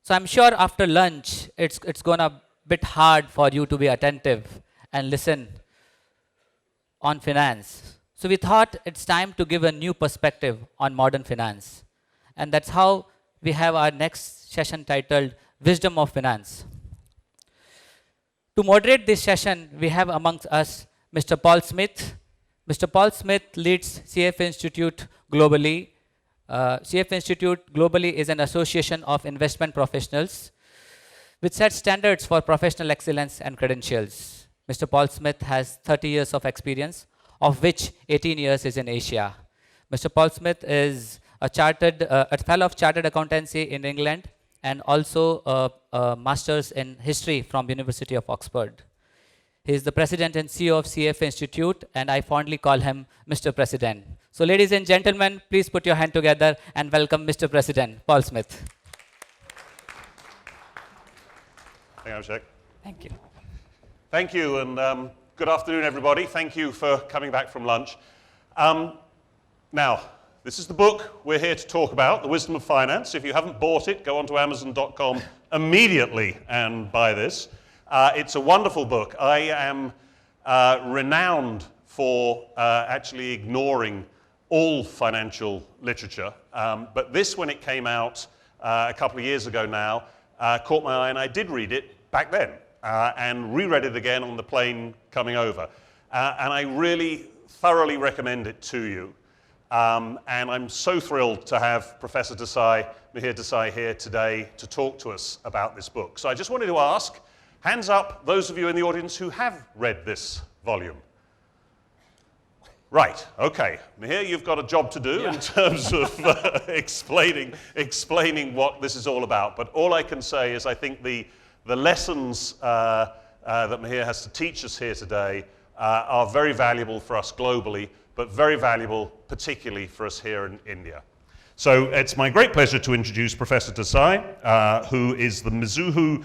So I'm sure after lunch, it's gonna bit hard for you to be attentive and listen on finance. So we thought it's time to give a new perspective on modern finance. And that's how we have our next session titled Wisdom of Finance. To moderate this session, we have amongst us Mr. Paul Smith. Mr. Paul Smith leads CFA Institute globally. CFA Institute globally is an association of investment professionals which sets standards for professional excellence and credentials. Mr. Paul Smith has 30 years of experience, of which 18 years is in Asia. Mr. Paul Smith is a fellow of chartered accountancy in England and also a master's in history from University of Oxford. He is the president and CEO of CFA Institute, and I fondly call him Mr. President. So ladies and gentlemen, please put your hand together and welcome Mr. President, Paul Smith. Thank you, Abhishek. Thank you. Thank you, and good afternoon, everybody. Thank you for coming back from lunch. Now, this is the book we're here to talk about, The Wisdom of Finance. If you haven't bought it, go onto Amazon.com immediately and buy this. It's a wonderful book. I am renowned for actually ignoring all financial literature, but this, when it came out a couple of years ago now, caught my eye, and I did read it back then, and reread it again on the plane coming over. And I really thoroughly recommend it to you. And I'm so thrilled to have Professor Desai, Mihir Desai, here today to talk to us about this book. So I just wanted to ask, hands up those of you in the audience who have read this volume. Right, okay. Mihir, you've got a job to do in terms of explaining what this is all about. But all I can say is I think the lessons that Mihir has to teach us here today are very valuable for us globally, but very valuable particularly for us here in India. So it's my great pleasure to introduce Professor Desai, who is the Mizuho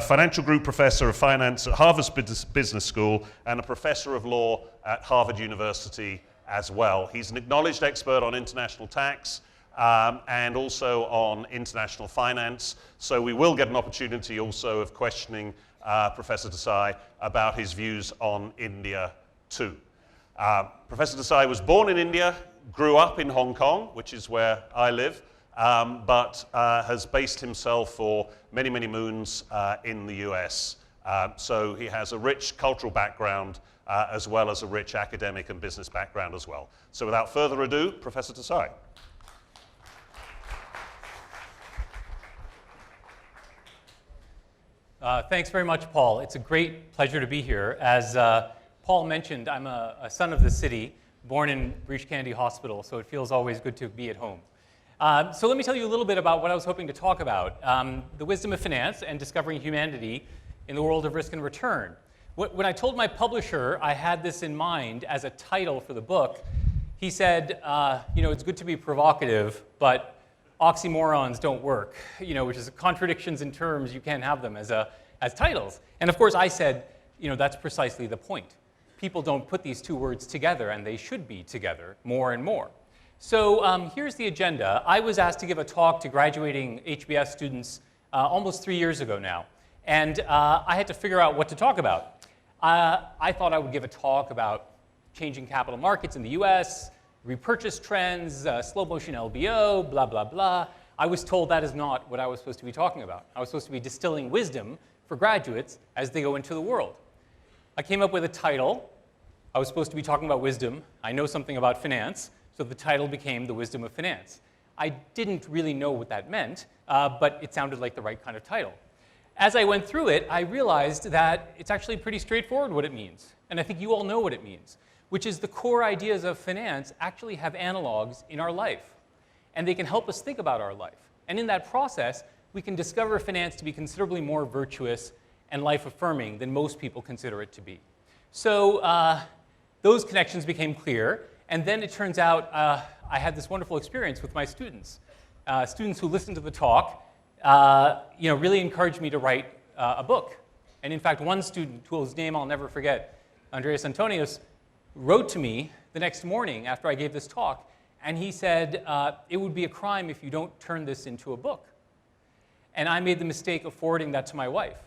Financial Group Professor of Finance at Harvard Business School and a Professor of Law at Harvard University as well. He's an acknowledged expert on international tax and also on international finance. So we will get an opportunity also of questioning Professor Desai about his views on India too. Professor Desai was born in India, grew up in Hong Kong, which is where I live, but has based himself for many, many moons in the US. So he has a rich cultural background as well as a rich academic and business background as well. So without further ado, Professor Desai. Thanks very much, Paul. It's a great pleasure to be here. As Paul mentioned, I'm a son of the city, born in Breach Candy Hospital, so it feels always good to be at home. So let me tell you a little bit about what I was hoping to talk about, the wisdom of finance and discovering humanity in the world of risk and return. When I told my publisher I had this in mind as a title for the book, he said, you know, it's good to be provocative, but oxymorons don't work, you know, which is contradictions in terms, you can't have them as titles. And of course I said, you know, that's precisely the point. People don't put these two words together, and they should be together more and more. So here's the agenda. I was asked to give a talk to graduating HBS students almost 3 years ago now, and I had to figure out what to talk about. I thought I would give a talk about changing capital markets in the US, repurchase trends, slow motion LBO, blah, blah, blah. I was told that is not what I was supposed to be talking about. I was supposed to be distilling wisdom for graduates as they go into the world. I came up with a title. I was supposed to be talking about wisdom. I know something about finance, so the title became The Wisdom of Finance. I didn't really know what that meant, but it sounded like the right kind of title. As I went through it, I realized that it's actually pretty straightforward what it means. And I think you all know what it means, which is the core ideas of finance actually have analogs in our life. And they can help us think about our life. And in that process, we can discover finance to be considerably more virtuous and life-affirming than most people consider it to be. So those connections became clear. And then it turns out I had this wonderful experience with my students. Students who listened to the talk really encouraged me to write a book. And in fact, one student, whose name I'll never forget, Andreas Antonius, wrote to me the next morning after I gave this talk, and he said, it would be a crime if you don't turn this into a book. And I made the mistake of forwarding that to my wife,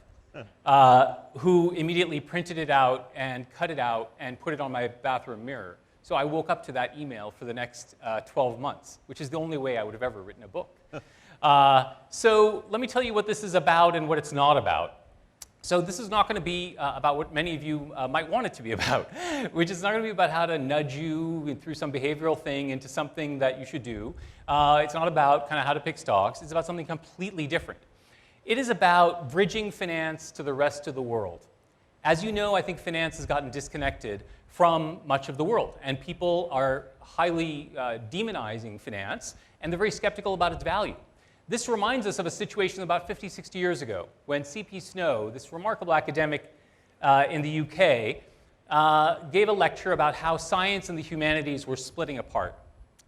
who immediately printed it out and cut it out and put it on my bathroom mirror. So I woke up to that email for the next 12 months, which is the only way I would have ever written a book. So let me tell you what this is about and what it's not about. So this is not going to be about what many of you might want it to be about, which is not going to be about how to nudge you through some behavioral thing into something that you should do. It's not about kind of how to pick stocks. It's about something completely different. It is about bridging finance to the rest of the world. As you know, I think finance has gotten disconnected from much of the world, and people are highly demonizing finance, and they're very skeptical about its value. This reminds us of a situation about 50, 60 years ago when C.P. Snow, this remarkable academic in the UK, gave a lecture about how science and the humanities were splitting apart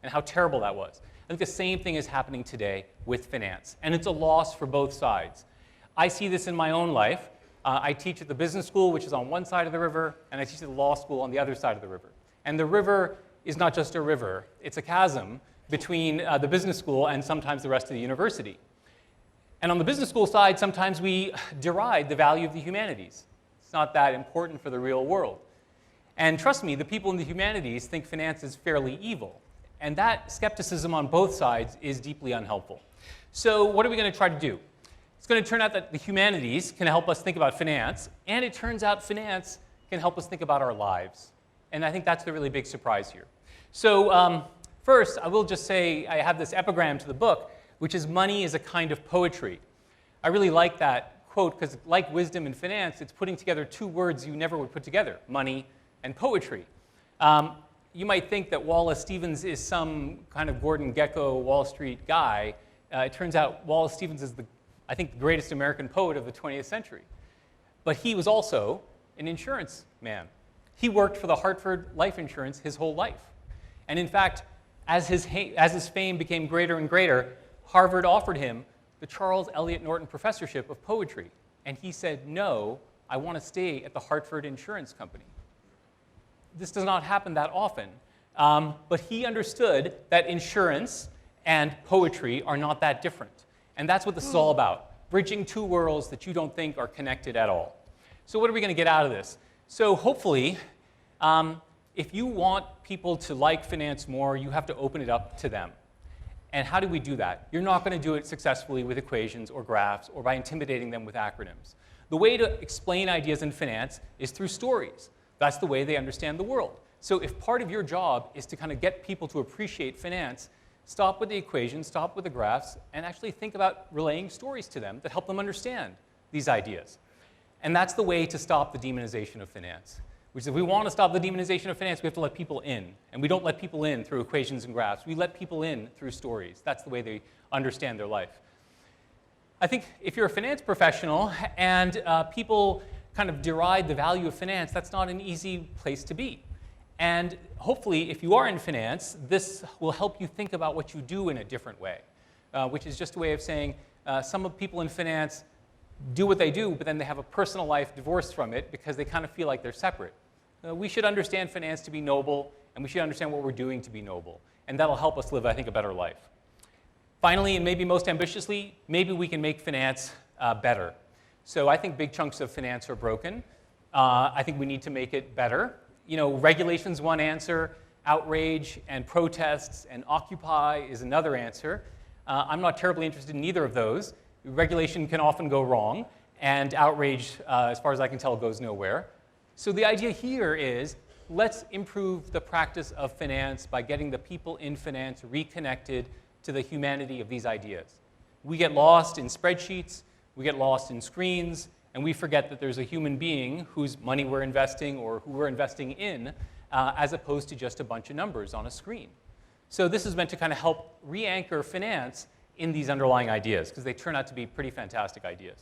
and how terrible that was. I think the same thing is happening today with finance, and it's a loss for both sides. I see this in my own life. I teach at the business school, which is on one side of the river, and I teach at the law school on the other side of the river. And the river is not just a river, it's a chasm between the business school and sometimes the rest of the university. And on the business school side, sometimes we deride the value of the humanities. It's not that important for the real world. And trust me, the people in the humanities think finance is fairly evil. And that skepticism on both sides is deeply unhelpful. So what are we going to try to do? It's going to turn out that the humanities can help us think about finance, and it turns out finance can help us think about our lives. And I think that's the really big surprise here. So first, I will just say I have this epigram to the book, which is money is a kind of poetry. I really like that quote because like wisdom in finance, it's putting together two words you never would put together, money and poetry. You might think that Wallace Stevens is some kind of Gordon Gekko Wall Street guy. It turns out Wallace Stevens is, I think, the greatest American poet of the 20th century. But he was also an insurance man. He worked for the Hartford Life Insurance his whole life. And in fact, as his fame became greater and greater, Harvard offered him the Charles Eliot Norton Professorship of Poetry. And he said, no, I want to stay at the Hartford Insurance Company. This does not happen that often, but he understood that insurance and poetry are not that different. And that's what this is all about, bridging two worlds that you don't think are connected at all. So what are we going to get out of this? So hopefully, if you want people to like finance more, you have to open it up to them. And how do we do that? You're not going to do it successfully with equations or graphs or by intimidating them with acronyms. The way to explain ideas in finance is through stories. That's the way they understand the world. So if part of your job is to kind of get people to appreciate finance, stop with the equations, stop with the graphs, and actually think about relaying stories to them that help them understand these ideas. And that's the way to stop the demonization of finance. Which is if we want to stop the demonization of finance, we have to let people in. And we don't let people in through equations and graphs. We let people in through stories. That's the way they understand their life. I think if you're a finance professional and people kind of deride the value of finance, that's not an easy place to be. And hopefully, if you are in finance, this will help you think about what you do in a different way, which is just a way of saying some of people in finance do what they do, but then they have a personal life divorced from it because they kind of feel like they're separate. We should understand finance to be noble, and we should understand what we're doing to be noble. And that'll help us live, I think, a better life. Finally, and maybe most ambitiously, maybe we can make finance better. So I think big chunks of finance are broken. I think we need to make it better. You know, regulation's one answer. Outrage and protests and Occupy is another answer. I'm not terribly interested in either of those. Regulation can often go wrong, and outrage, as far as I can tell, goes nowhere. So the idea here is let's improve the practice of finance by getting the people in finance reconnected to the humanity of these ideas. We get lost in spreadsheets. We get lost in screens, and we forget that there's a human being whose money we're investing or who we're investing in, as opposed to just a bunch of numbers on a screen. So this is meant to kind of help re-anchor finance in these underlying ideas, because they turn out to be pretty fantastic ideas.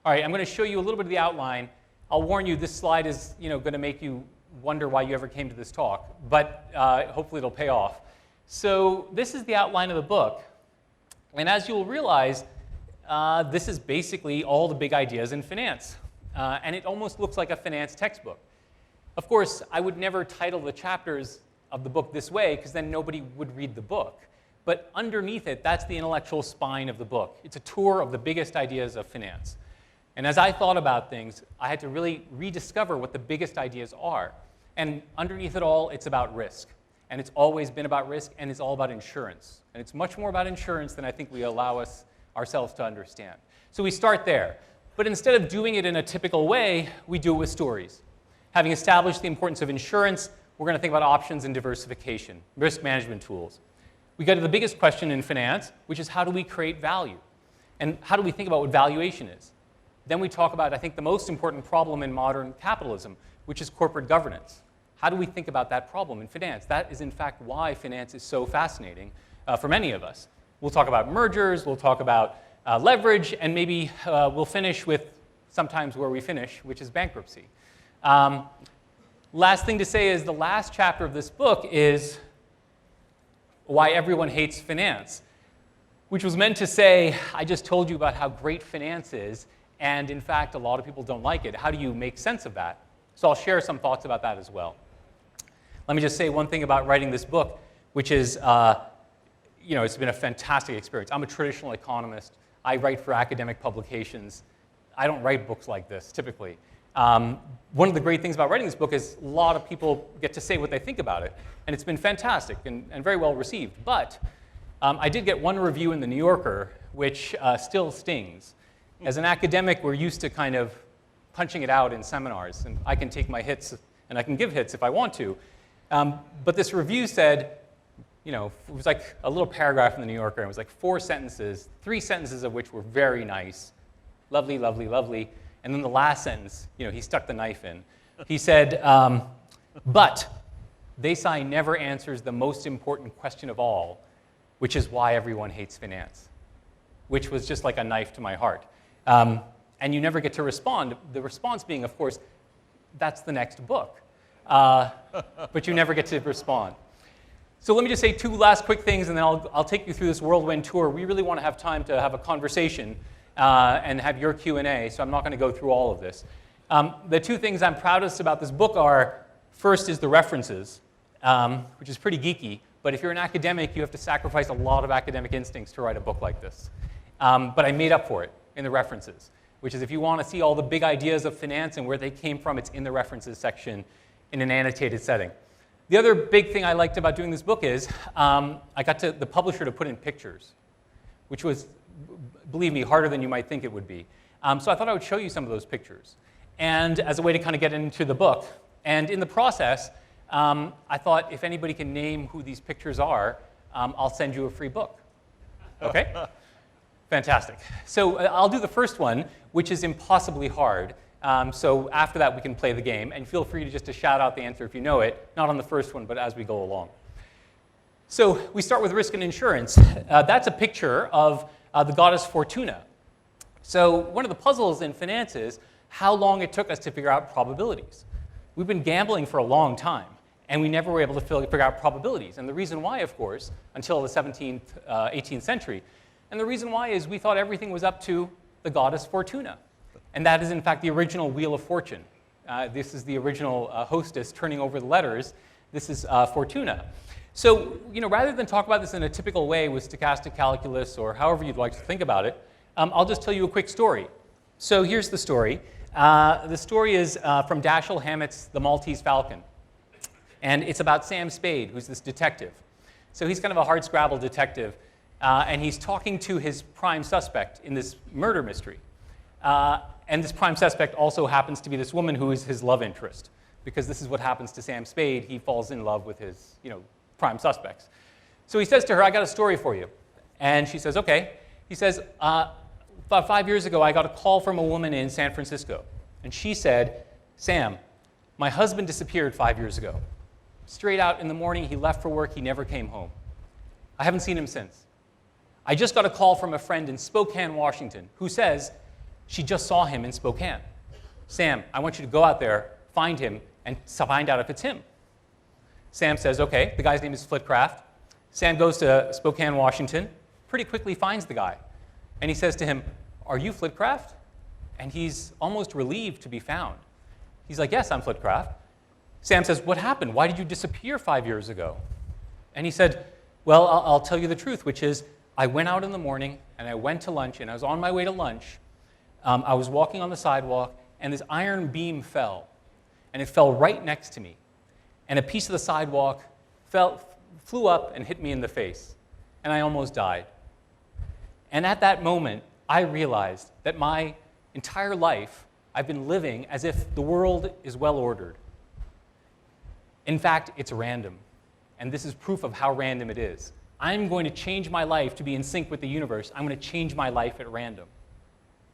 All right, I'm going to show you a little bit of the outline. I'll warn you, this slide is going to make you wonder why you ever came to this talk, but hopefully it'll pay off. So this is the outline of the book, and as you'll realize, this is basically all the big ideas in finance. And it almost looks like a finance textbook. Of course, I would never title the chapters of the book this way, because then nobody would read the book. But underneath it, that's the intellectual spine of the book. It's a tour of the biggest ideas of finance. And as I thought about things, I had to really rediscover what the biggest ideas are. And underneath it all, it's about risk. And it's always been about risk, and it's all about insurance. And it's much more about insurance than I think we allow ourselves to understand. So we start there. But instead of doing it in a typical way, we do it with stories. Having established the importance of insurance, we're going to think about options and diversification, risk management tools. We go to the biggest question in finance, which is how do we create value? And how do we think about what valuation is? Then we talk about, I think, the most important problem in modern capitalism, which is corporate governance. How do we think about that problem in finance? That is, in fact, why finance is so fascinating for many of us. We'll talk about mergers, we'll talk about leverage, and maybe we'll finish with sometimes where we finish, which is bankruptcy. Last thing to say is the last chapter of this book is why everyone hates finance, which was meant to say, I just told you about how great finance is, and in fact, a lot of people don't like it. How do you make sense of that? So I'll share some thoughts about that as well. Let me just say one thing about writing this book, which is, it's been a fantastic experience. I'm a traditional economist. I write for academic publications. I don't write books like this, typically. One of the great things about writing this book is a lot of people get to say what they think about it, and it's been fantastic and very well received. But I did get one review in the New Yorker, which still stings. As an academic, we're used to kind of punching it out in seminars, and I can take my hits, and I can give hits if I want to. But this review said, it was like a little paragraph in the New Yorker, and it was like 4 sentences, 3 sentences of which were very nice, lovely, lovely, lovely. And then the last sentence, he stuck the knife in. He said, but Desai never answers the most important question of all, which is why everyone hates finance, which was just like a knife to my heart. And you never get to respond. The response being, of course, that's the next book. But you never get to respond. So let me just say 2 last quick things, and then I'll take you through this whirlwind tour. We really want to have time to have a conversation and have your Q&A, so I'm not going to go through all of this. The 2 things I'm proudest about this book are, first is the references, which is pretty geeky, but if you're an academic, you have to sacrifice a lot of academic instincts to write a book like this. But I made up for it in the references, which is if you want to see all the big ideas of finance and where they came from, it's in the references section in an annotated setting. The other big thing I liked about doing this book is I got the publisher to put in pictures, which was, believe me, harder than you might think it would be. So I thought I would show you some of those pictures, and as a way to kind of get into the book. And in the process, I thought if anybody can name who these pictures are, I'll send you a free book. Okay? Fantastic. So I'll do the first one, which is impossibly hard. So after that, we can play the game. And feel free to shout out the answer if you know it, not on the first one, but as we go along. So we start with risk and insurance. That's a picture of the goddess Fortuna. So one of the puzzles in finance is how long it took us to figure out probabilities. We've been gambling for a long time, and we never were able to figure out probabilities. And the reason why, of course, until the 17th, 18th century, and the reason why is we thought everything was up to the goddess Fortuna. And that is, in fact, the original Wheel of Fortune. This is the original hostess turning over the letters. This is Fortuna. So, rather than talk about this in a typical way with stochastic calculus or however you'd like to think about it, I'll just tell you a quick story. So here's the story. The story is from Dashiell Hammett's The Maltese Falcon. And it's about Sam Spade, who's this detective. So he's kind of a hardscrabble detective, and he's talking to his prime suspect in this murder mystery. And this prime suspect also happens to be this woman who is his love interest, because this is what happens to Sam Spade. He falls in love with his, prime suspects. So he says to her, I got a story for you. And she says, okay. He says, about 5 years ago, I got a call from a woman in San Francisco. And she said, Sam, my husband disappeared 5 years ago. Straight out in the morning, he left for work. He never came home. I haven't seen him since. I just got a call from a friend in Spokane, Washington, who says she just saw him in Spokane. Sam, I want you to go out there, find him, and find out if it's him. Sam says, okay. The guy's name is Flitcraft. Sam goes to Spokane, Washington, pretty quickly finds the guy. And he says to him, are you Flitcraft? And he's almost relieved to be found. He's like, yes, I'm Flitcraft. Sam says, what happened? Why did you disappear 5 years ago? And he said, Well, I'll tell you the truth, which is I went out in the morning and I went to lunch, and I was on my way to lunch. I was walking on the sidewalk, and this iron beam fell, and it fell right next to me. And a piece of the sidewalk flew up and hit me in the face, and I almost died. And at that moment, I realized that my entire life, I've been living as if the world is well ordered. In fact, it's random. And this is proof of how random it is. I'm going to change my life to be in sync with the universe. I'm going to change my life at random.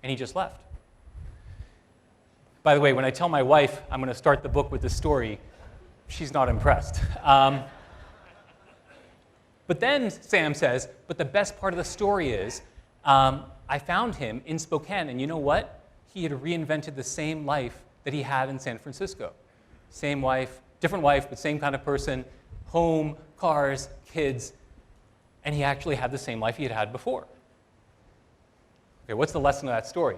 And he just left. By the way, when I tell my wife I'm going to start the book with this story, she's not impressed. But then Sam says, but the best part of the story is, I found him in Spokane, and you know what? He had reinvented the same life that he had in San Francisco. Same wife, different wife, but same kind of person, home, cars, kids, and he actually had the same life he had had before. Okay, what's the lesson of that story?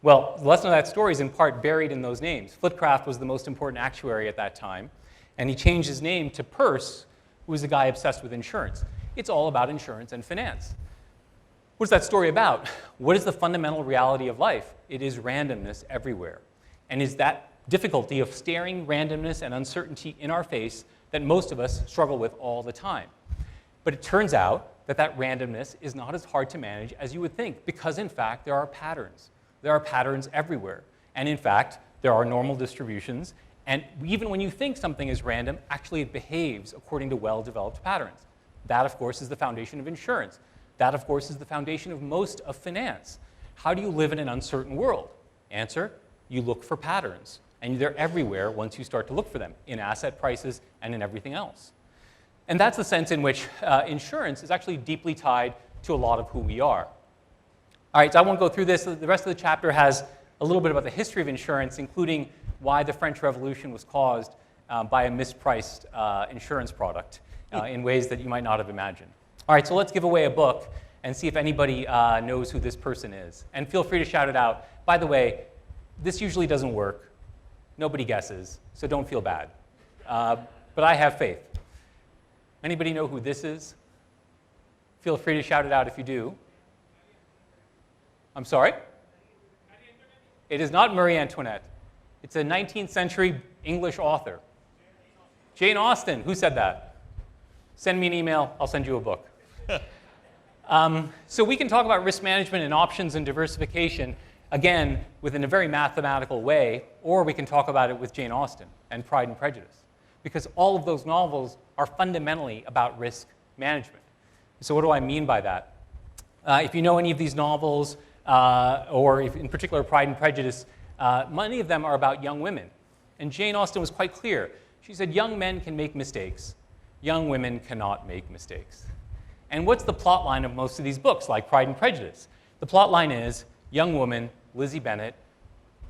Well, the lesson of that story is in part buried in those names. Flitcraft was the most important actuary at that time, and he changed his name to Peirce, who was a guy obsessed with insurance. It's all about insurance and finance. What's that story about? What is the fundamental reality of life? It is randomness everywhere. And is that difficulty of staring randomness and uncertainty in our face that most of us struggle with all the time. But it turns out that that randomness is not as hard to manage as you would think, because in fact there are patterns. There are patterns everywhere. And in fact, there are normal distributions. And even when you think something is random, actually it behaves according to well-developed patterns. That, of course, is the foundation of insurance. That, of course, is the foundation of most of finance. How do you live in an uncertain world? Answer, you look for patterns. And they're everywhere once you start to look for them, in asset prices and in everything else. And that's the sense in which insurance is actually deeply tied to a lot of who we are. All right, so I won't go through this. The rest of the chapter has a little bit about the history of insurance, including why the French Revolution was caused by a mispriced insurance product in ways that you might not have imagined. All right, so let's give away a book and see if anybody knows who this person is. And feel free to shout it out. By the way, this usually doesn't work. Nobody guesses, so don't feel bad. But I have faith. Anybody know who this is? Feel free to shout it out if you do. I'm sorry? It is not Marie Antoinette. It's a 19th century English author. Jane Austen. Who said that? Send me an email. I'll send you a book. So we can talk about risk management and options and diversification, again, within a very mathematical way, or we can talk about it with Jane Austen and Pride and Prejudice, because all of those novels are fundamentally about risk management. So what do I mean by that? If you know any of these novels, or if in particular Pride and Prejudice, many of them are about young women. And Jane Austen was quite clear. She said, young men can make mistakes. Young women cannot make mistakes. And what's the plot line of most of these books, like Pride and Prejudice? The plot line is, young woman, Lizzie Bennet,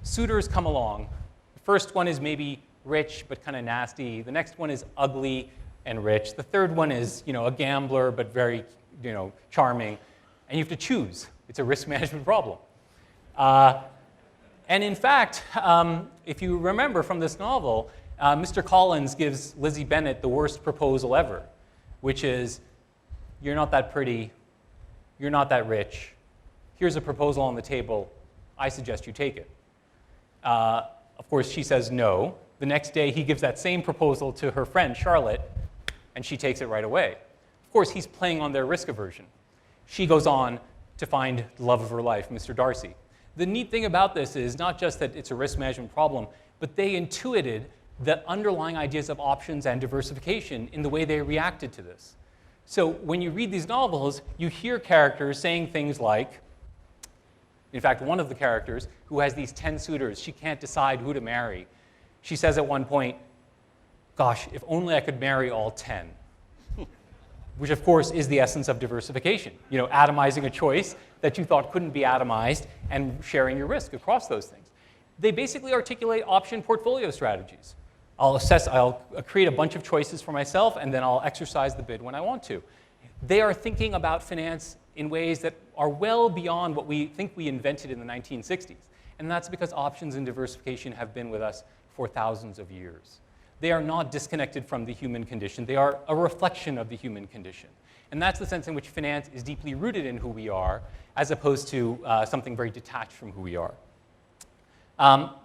suitors come along. The first one is maybe rich but kind of nasty. The next one is ugly and rich. The third one is, a gambler but very, charming. And you have to choose. It's a risk management problem. And in fact, if you remember from this novel, Mr. Collins gives Lizzie Bennet the worst proposal ever, which is, you're not that pretty, you're not that rich, here's a proposal on the table, I suggest you take it. Of course, she says no. The next day, he gives that same proposal to her friend, Charlotte, and she takes it right away. Of course, he's playing on their risk aversion. She goes on to find the love of her life, Mr. Darcy. The neat thing about this is not just that it's a risk management problem, but they intuited the underlying ideas of options and diversification in the way they reacted to this. So when you read these novels, you hear characters saying things like, in fact, one of the characters who has these 10 suitors, she can't decide who to marry. She says at one point, gosh, if only I could marry all 10. Which of course is the essence of diversification. Atomizing a choice that you thought couldn't be atomized and sharing your risk across those things. They basically articulate option portfolio strategies. I'll create a bunch of choices for myself, and then I'll exercise the bid when I want to. They are thinking about finance in ways that are well beyond what we think we invented in the 1960s. And that's because options and diversification have been with us for thousands of years. They are not disconnected from the human condition. They are a reflection of the human condition. And that's the sense in which finance is deeply rooted in who we are, as opposed to something very detached from who we are.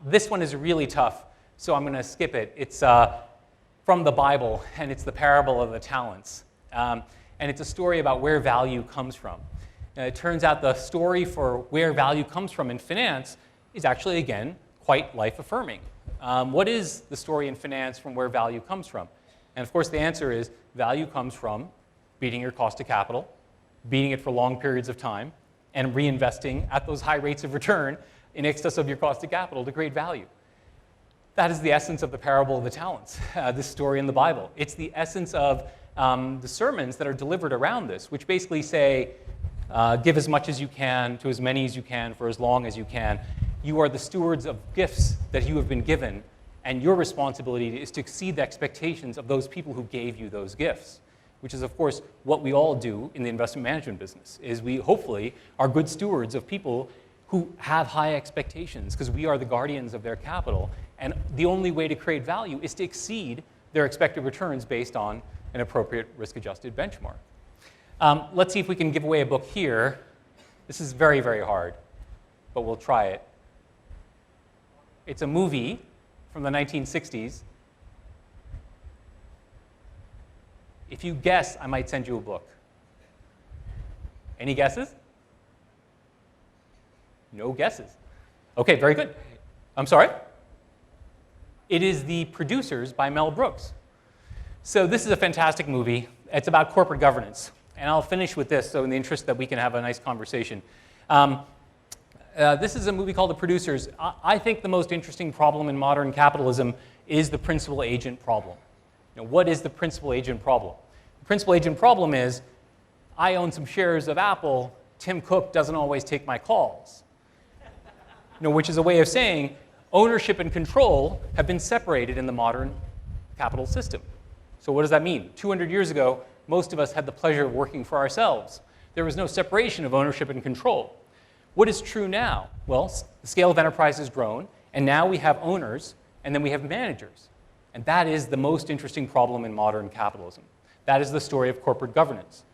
This one is really tough, so I'm going to skip it. It's from the Bible, and it's the parable of the talents. And it's a story about where value comes from. And it turns out the story for where value comes from in finance is actually, again, quite life-affirming. What is the story in finance from where value comes from? And of course, the answer is value comes from beating your cost of capital, beating it for long periods of time, and reinvesting at those high rates of return in excess of your cost of capital to create value. That is the essence of the parable of the talents, this story in the Bible. It's the essence of the sermons that are delivered around this, which basically say, give as much as you can to as many as you can for as long as you can. You are the stewards of gifts that you have been given, and your responsibility is to exceed the expectations of those people who gave you those gifts, which is, of course, what we all do in the investment management business, is we hopefully are good stewards of people who have high expectations because we are the guardians of their capital, and the only way to create value is to exceed their expected returns based on an appropriate risk-adjusted benchmark. Let's see if we can give away a book here. This is very, very hard, but we'll try it. It's a movie from the 1960s. If you guess, I might send you a book. Any guesses? No guesses. Okay, very good. I'm sorry? It is The Producers by Mel Brooks. So this is a fantastic movie. It's about corporate governance. And I'll finish with this, so in the interest that we can have a nice conversation. This is a movie called The Producers. I think the most interesting problem in modern capitalism is the principal agent problem. Now, what is the principal agent problem? The principal agent problem is, I own some shares of Apple, Tim Cook doesn't always take my calls. Which is a way of saying ownership and control have been separated in the modern capital system. So what does that mean? 200 years ago, most of us had the pleasure of working for ourselves. There was no separation of ownership and control. What is true now? Well, the scale of enterprise has grown, and now we have owners, and then we have managers. And that is the most interesting problem in modern capitalism. That is the story of corporate governance.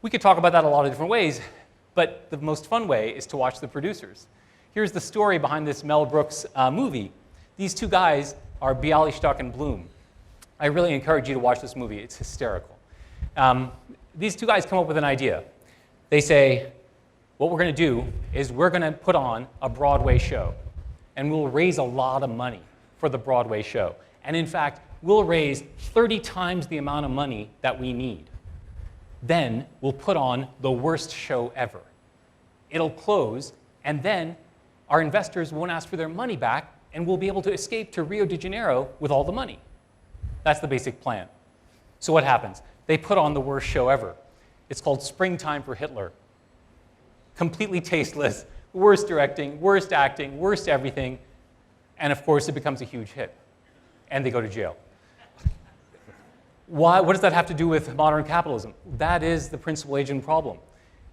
We could talk about that a lot of different ways, but the most fun way is to watch The Producers. Here's the story behind this Mel Brooks movie. These two guys are Bialystok and Bloom. I really encourage you to watch this movie. It's hysterical. These two guys come up with an idea. They say, what we're going to do is we're going to put on a Broadway show, and we'll raise a lot of money for the Broadway show. And in fact, we'll raise 30 times the amount of money that we need. Then we'll put on the worst show ever. It'll close, and then our investors won't ask for their money back, and we'll be able to escape to Rio de Janeiro with all the money. That's the basic plan. So what happens? They put on the worst show ever. It's called Springtime for Hitler. Completely tasteless, worst directing, worst acting, worst everything, and of course it becomes a huge hit. And they go to jail. Why? What does that have to do with modern capitalism? That is the principal agent problem.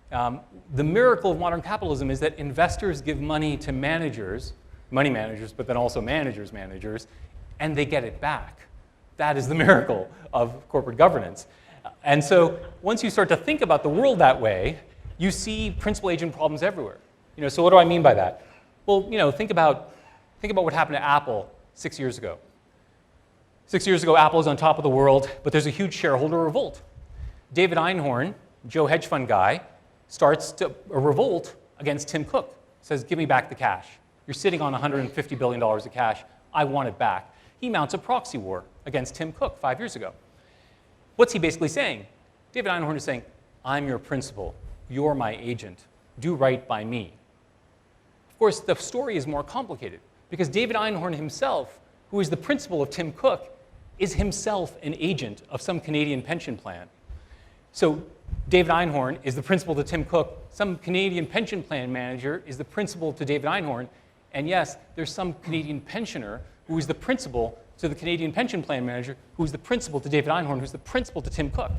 The miracle of modern capitalism is that investors give money to managers, money managers, but then also managers, and they get it back. That is the miracle of corporate governance. And so once you start to think about the world that way, you see principal agent problems everywhere. So what do I mean by that? Well, think about what happened to Apple 6 years ago. 6 years ago, Apple is on top of the world, but there's a huge shareholder revolt. David Einhorn, Joe hedge fund guy, starts a revolt against Tim Cook. Says, give me back the cash. You're sitting on $150 billion of cash. I want it back. He mounts a proxy war against Tim Cook 5 years ago. What's he basically saying? David Einhorn is saying, I'm your principal. You're my agent. Do right by me. Of course, the story is more complicated because David Einhorn himself, who is the principal of Tim Cook, is himself an agent of some Canadian pension plan. So David Einhorn is the principal to Tim Cook. Some Canadian pension plan manager is the principal to David Einhorn. And yes, there's some Canadian pensioner who is the principal to the Canadian pension plan manager, who is the principal to David Einhorn, who's the principal to Tim Cook.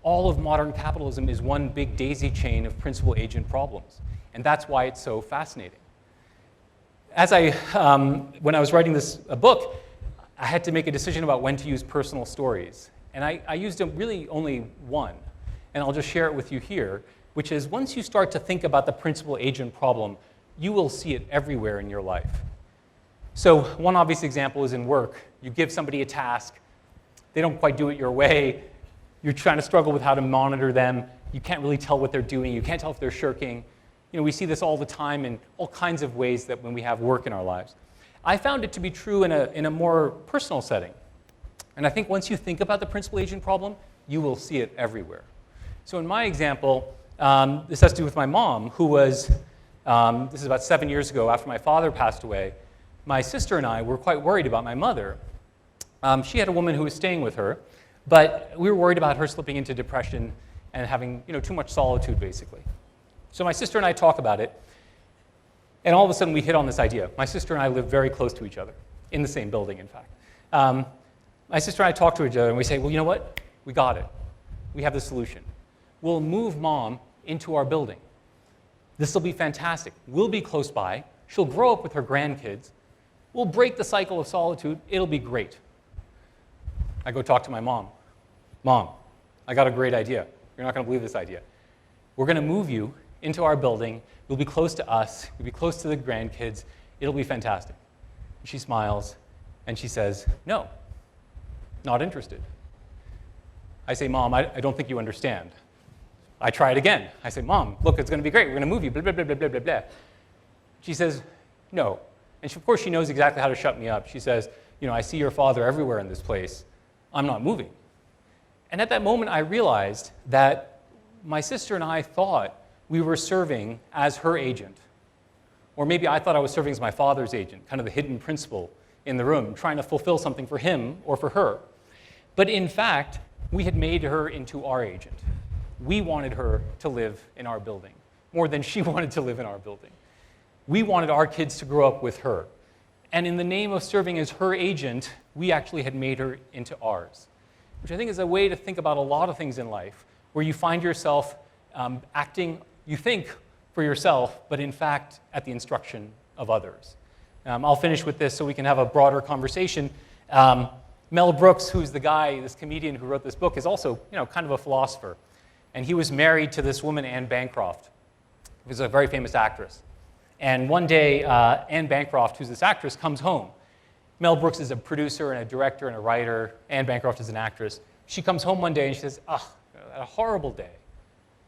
All of modern capitalism is one big daisy chain of principal agent problems. And that's why it's so fascinating. When I was writing this book, I had to make a decision about when to use personal stories. And I used really only one. and I'll just share it with you here, which is once you start to think about the principal-agent problem, you will see it everywhere in your life. So one obvious example is in work. You give somebody a task, they don't quite do it your way, you're trying to struggle with how to monitor them, you can't really tell what they're doing, you can't tell if they're shirking. We see this all the time in all kinds of ways that when we have work in our lives. I found it to be true in a more personal setting. And I think once you think about the principal-agent problem, you will see it everywhere. So in my example, this has to do with my mom, who was, this is about 7 years ago after my father passed away. My sister and I were quite worried about my mother. She had a woman who was staying with her, but we were worried about her slipping into depression and having too much solitude, basically. So my sister and I talk about it, and all of a sudden we hit on this idea. My sister and I live very close to each other, in the same building, in fact. My sister and I talk to each other, and we say, well, you know what? We got it. We have the solution. We'll move Mom into our building. This will be fantastic. We'll be close by. She'll grow up with her grandkids. We'll break the cycle of solitude. It'll be great. I go talk to my mom. Mom, I got a great idea. You're not going to believe this idea. We're going to move you into our building. You'll be close to us. You'll be close to the grandkids. It'll be fantastic. She smiles, and she says, no, not interested. I say, Mom, I don't think you understand. I try it again. I say, Mom, look, it's going to be great. We're going to move you, blah, blah, blah, blah, blah, blah, blah. She says, no. And of course, she knows exactly how to shut me up. She says, I see your father everywhere in this place. I'm not moving. And at that moment, I realized that my sister and I thought we were serving as her agent. Or maybe I thought I was serving as my father's agent, kind of the hidden principal in the room, trying to fulfill something for him or for her. But in fact, we had made her into our agent. We wanted her to live in our building, more than she wanted to live in our building. We wanted our kids to grow up with her. And in the name of serving as her agent, we actually had made her into ours, which I think is a way to think about a lot of things in life, where you find yourself acting, you think, for yourself, but in fact, at the instruction of others. I'll finish with this so we can have a broader conversation. Mel Brooks, who's the guy, this comedian who wrote this book, is also kind of a philosopher. And he was married to this woman, Anne Bancroft, who's a very famous actress. And one day, Anne Bancroft, who's this actress, comes home. Mel Brooks is a producer and a director and a writer. Anne Bancroft is an actress. She comes home one day and she says, I had a horrible day.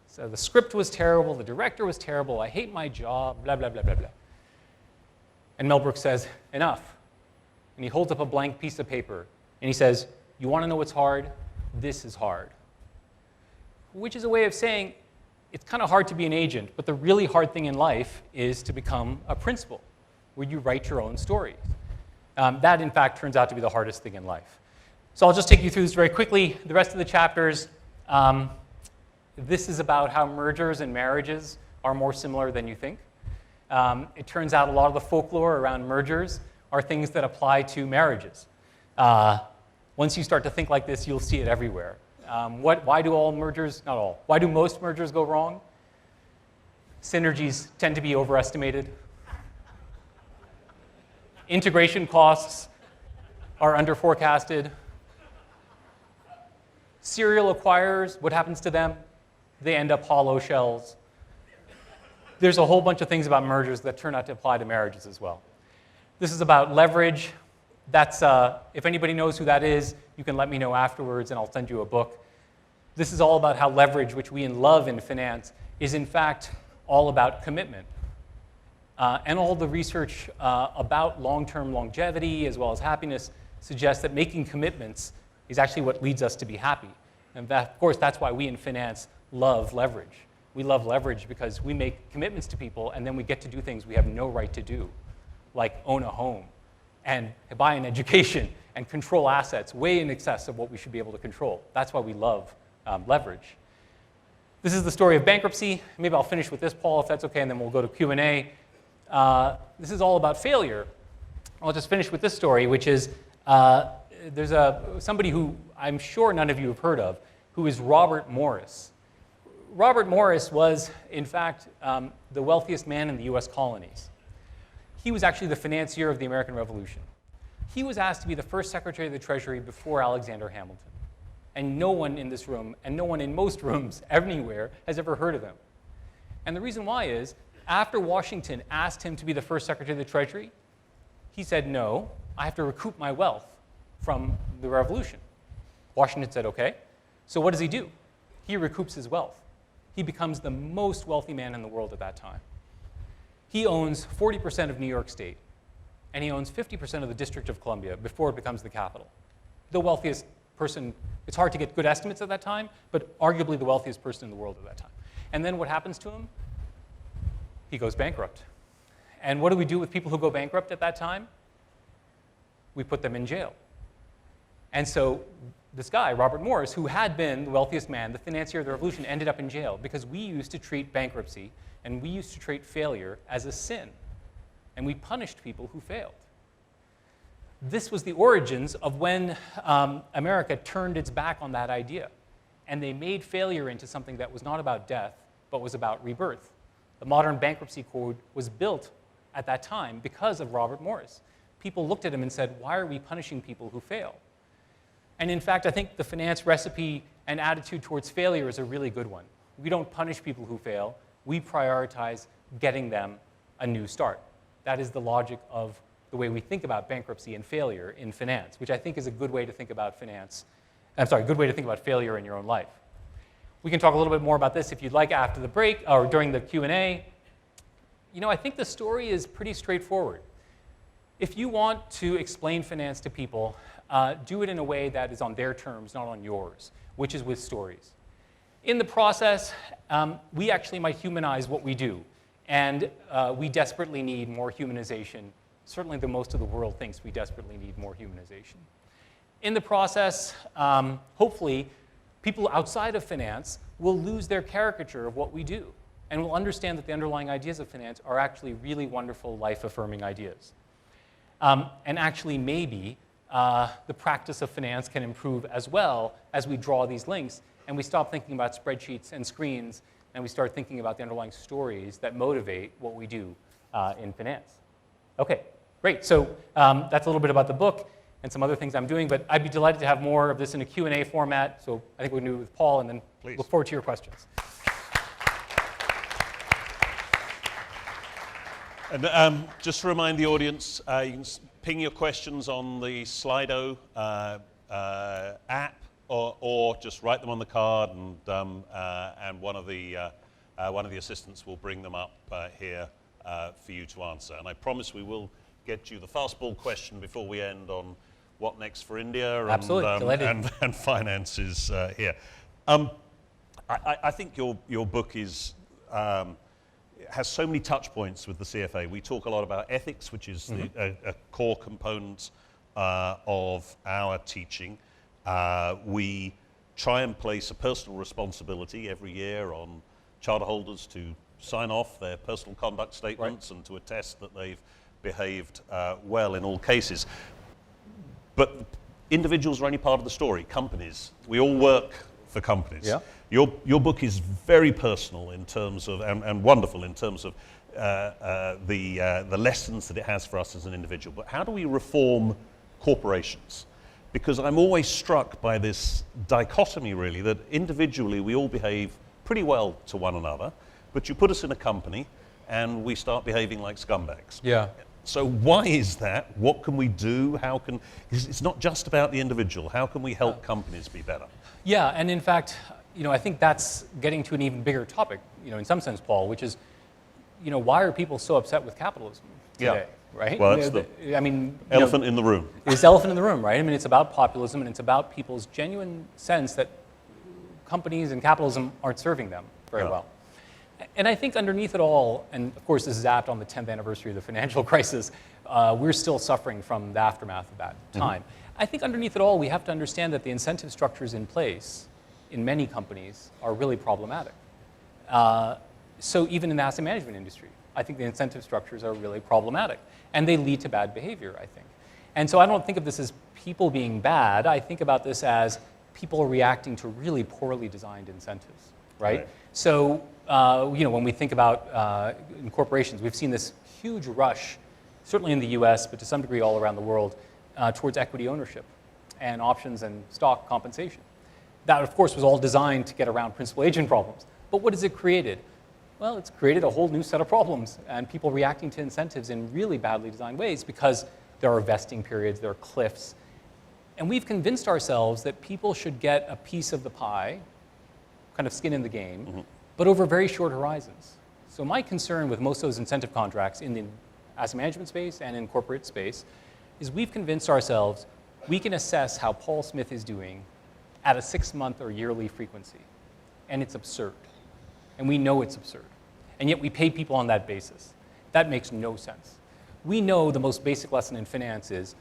So the script was terrible, the director was terrible, I hate my job, blah, blah, blah, blah, blah. And Mel Brooks says, enough. And he holds up a blank piece of paper and he says, you want to know what's hard? This is hard. Which is a way of saying, it's kind of hard to be an agent, but the really hard thing in life is to become a principal, where you write your own stories. That, in fact, turns out to be the hardest thing in life. So I'll just take you through this very quickly. The rest of the chapters, this is about how mergers and marriages are more similar than you think. It turns out a lot of the folklore around mergers are things that apply to marriages. Once you start to think like this, you'll see it everywhere. Why do all mergers, not all, why do most mergers go wrong? Synergies tend to be overestimated. Integration costs are underforecasted. Serial acquirers, what happens to them? They end up hollow shells. There's a whole bunch of things about mergers that turn out to apply to marriages as well. This is about leverage. That's, if anybody knows who that is, you can let me know afterwards and I'll send you a book. This is all about how leverage, which we love in finance, is in fact all about commitment. And all the research about long-term longevity as well as happiness suggests that making commitments is actually what leads us to be happy. And that, of course, that's why we in finance love leverage. We love leverage because we make commitments to people and then we get to do things we have no right to do, like own a home and buy an education and control assets way in excess of what we should be able to control. That's why we love leverage. This is the story of bankruptcy. Maybe I'll finish with this, Paul, if that's okay, and then we'll go to Q&A. This is all about failure. I'll just finish with this story, which is there's somebody who I'm sure none of you have heard of, who is Robert Morris. Robert Morris was, in fact, the wealthiest man in the US colonies. He was actually the financier of the American Revolution. He was asked to be the first Secretary of the Treasury before Alexander Hamilton. And no one in this room, and no one in most rooms anywhere, has ever heard of them. And the reason why is, after Washington asked him to be the first Secretary of the Treasury, he said, no, I have to recoup my wealth from the revolution. Washington said, okay. So what does he do? He recoups his wealth. He becomes the most wealthy man in the world at that time. He owns 40% of New York State, and he owns 50% of the District of Columbia before it becomes the capital. The wealthiest person, it's hard to get good estimates at that time, but arguably the wealthiest person in the world at that time. And then what happens to him? He goes bankrupt. And what do we do with people who go bankrupt at that time? We put them in jail. And so this guy, Robert Morris, who had been the wealthiest man, the financier of the revolution, ended up in jail because we used to treat bankruptcy and we used to treat failure as a sin. And we punished people who failed. This was the origins of when America turned its back on that idea. And they made failure into something that was not about death, but was about rebirth. The modern bankruptcy code was built at that time because of Robert Morris. People looked at him and said, why are we punishing people who fail? And in fact, I think the finance recipe and attitude towards failure is a really good one. We don't punish people who fail. We prioritize getting them a new start. That is the logic of the way we think about bankruptcy and failure in finance, which I think is a good way to think about finance. I'm sorry, good way to think about failure in your own life. We can talk a little bit more about this if you'd like after the break or during the Q&A. You know, I think the story is pretty straightforward. If you want to explain finance to people, do it in a way that is on their terms, not on yours, which is with stories. In the process, we actually might humanize what we do, and we desperately need more humanization. Certainly most of the world thinks we desperately need more humanization. In the process, hopefully, people outside of finance will lose their caricature of what we do and will understand that the underlying ideas of finance are actually really wonderful, life-affirming ideas. And actually, maybe the practice of finance can improve as well as we draw these links and we stop thinking about spreadsheets and screens and we start thinking about the underlying stories that motivate what we do in finance. Okay, great. So that's a little bit about the book and some other things I'm doing, but I'd be delighted to have more of this in a Q&A format. So I think we're going to do it with Paul, and then Please. Look forward to your questions. And just to remind the audience, you can ping your questions on the Slido app, or just write them on the card, and one of the assistants will bring them up here for you to answer. And I promise we will get you the fastball question before we end on what next for India and finances here. I think your book is has so many touch points with the CFA. We talk a lot about ethics, which is a core component of our teaching. We try and place a personal responsibility every year on charter holders to sign off their personal conduct statements and to attest that they've behaved well in all cases. But individuals are only part of the story. Companies, we all work for companies. Yeah. Your book is very personal in terms of, and wonderful in terms of the lessons that it has for us as an individual. But how do we reform corporations? Because I'm always struck by this dichotomy, really, that individually we all behave pretty well to one another, but you put us in a company and we start behaving like scumbags. Yeah. So why is that? What can we do? It's not just about the individual. How can we help companies be better? Yeah, and in fact, I think that's getting to an even bigger topic, in some sense, Paul, which is, why are people so upset with capitalism today, right? Well, that's elephant in the room. It's the elephant in the room, right? I mean, it's about populism, and it's about people's genuine sense that companies and capitalism aren't serving them very well. And I think underneath it all, and of course this is apt on the 10th anniversary of the financial crisis, we're still suffering from the aftermath of that time. I think underneath it all, we have to understand that the incentive structures in place in many companies are really problematic. So even in the asset management industry, I think the incentive structures are really problematic. And they lead to bad behavior, I think. And so I don't think of this as people being bad. I think about this as people reacting to really poorly designed incentives, right? So when we think about in corporations, we've seen this huge rush, certainly in the US, but to some degree all around the world, towards equity ownership and options and stock compensation. That, of course, was all designed to get around principal agent problems. But what has it created? Well, it's created a whole new set of problems and people reacting to incentives in really badly designed ways because there are vesting periods, there are cliffs. And we've convinced ourselves that people should get a piece of the pie, kind of skin in the game, but over very short horizons. So my concern with most of those incentive contracts in the asset management space and in corporate space is we've convinced ourselves we can assess how Paul Smith is doing at a 6-month or yearly frequency. And it's absurd. And we know it's absurd. And yet we pay people on that basis. That makes no sense. We know the most basic lesson in finance is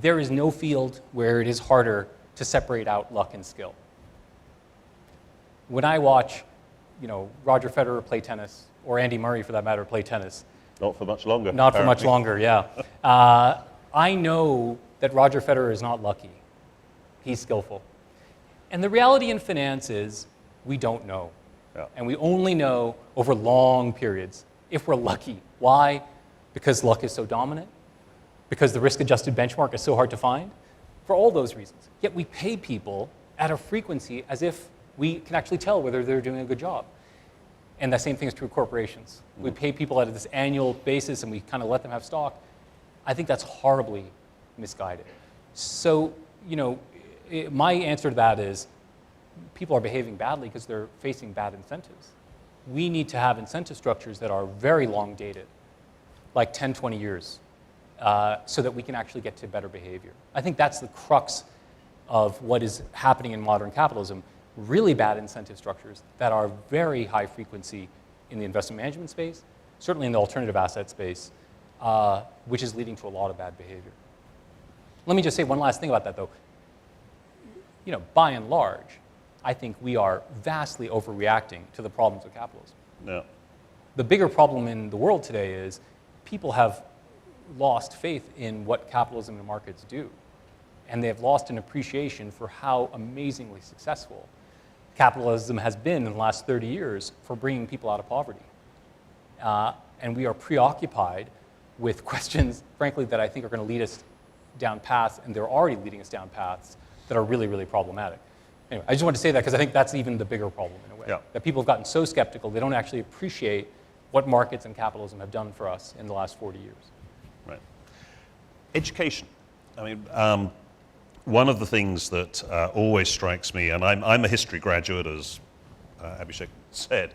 there is no field where it is harder to separate out luck and skill. When I watch, Roger Federer play tennis, or Andy Murray for that matter play tennis. Not for much longer. Not for much longer, yeah. I know that Roger Federer is not lucky. He's skillful. And the reality in finance is we don't know. Yeah. And we only know over long periods if we're lucky. Why? Because luck is so dominant? Because the risk-adjusted benchmark is so hard to find? For all those reasons. Yet we pay people at a frequency as if we can actually tell whether they're doing a good job. And the same thing is true of corporations. We pay people at this annual basis and we kind of let them have stock. I think that's horribly misguided. So, my answer to that is people are behaving badly because they're facing bad incentives. We need to have incentive structures that are very long dated, like 10, 20 years, so that we can actually get to better behavior. I think that's the crux of what is happening in modern capitalism. Really bad incentive structures that are very high frequency in the investment management space, certainly in the alternative asset space, which is leading to a lot of bad behavior. Let me just say one last thing about that, though. By and large, I think we are vastly overreacting to the problems of capitalism. Yeah. The bigger problem in the world today is people have lost faith in what capitalism and markets do. And they have lost an appreciation for how amazingly successful capitalism has been in the last 30 years for bringing people out of poverty. And we are preoccupied with questions, frankly, that I think are going to lead us down paths, and they're already leading us down paths that are really, really problematic. Anyway, I just wanted to say that because I think that's even the bigger problem in a way. Yeah. That people have gotten so skeptical, they don't actually appreciate what markets and capitalism have done for us in the last 40 years. Right. Education. One of the things that always strikes me, and I'm a history graduate, as Abhishek said,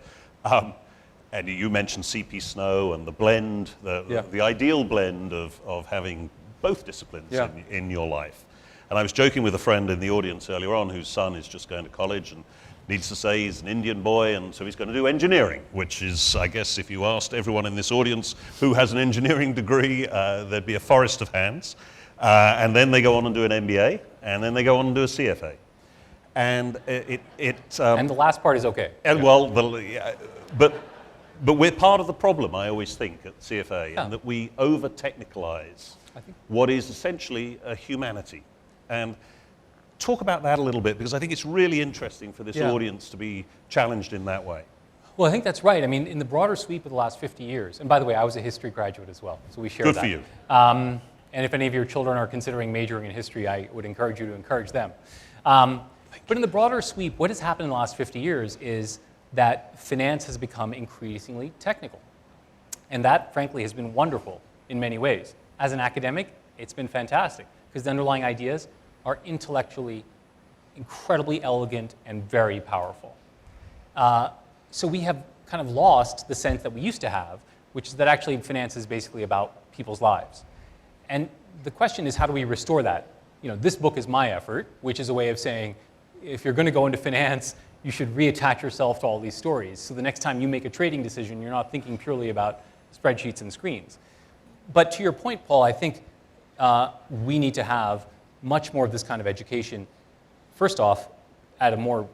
and you mentioned C.P. Snow and the blend, the ideal blend of having both disciplines in your life. And I was joking with a friend in the audience earlier on whose son is just going to college and needs to say he's an Indian boy, and so he's going to do engineering, which is, I guess, if you asked everyone in this audience who has an engineering degree, there'd be a forest of hands. And then they go on and do an MBA, and then they go on and do a CFA. And and the last part is okay. And but we're part of the problem, I always think, at CFA, in that we over-technicalize what is essentially a humanity. And talk about that a little bit, because I think it's really interesting for this audience to be challenged in that way. Well, I think that's right. I mean, in the broader sweep of the last 50 years, and by the way, I was a history graduate as well, so we share that. Good for you. And if any of your children are considering majoring in history, I would encourage you to encourage them. But in the broader sweep, what has happened in the last 50 years is that finance has become increasingly technical. And that, frankly, has been wonderful in many ways. As an academic, it's been fantastic, because the underlying ideas are intellectually incredibly elegant and very powerful. So we have kind of lost the sense that we used to have, which is that actually finance is basically about people's lives. And the question is, how do we restore that? This book is my effort, which is a way of saying, if you're going to go into finance, you should reattach yourself to all these stories. So the next time you make a trading decision, you're not thinking purely about spreadsheets and screens. But to your point, Paul, I think we need to have much more of this kind of education, first off, at a more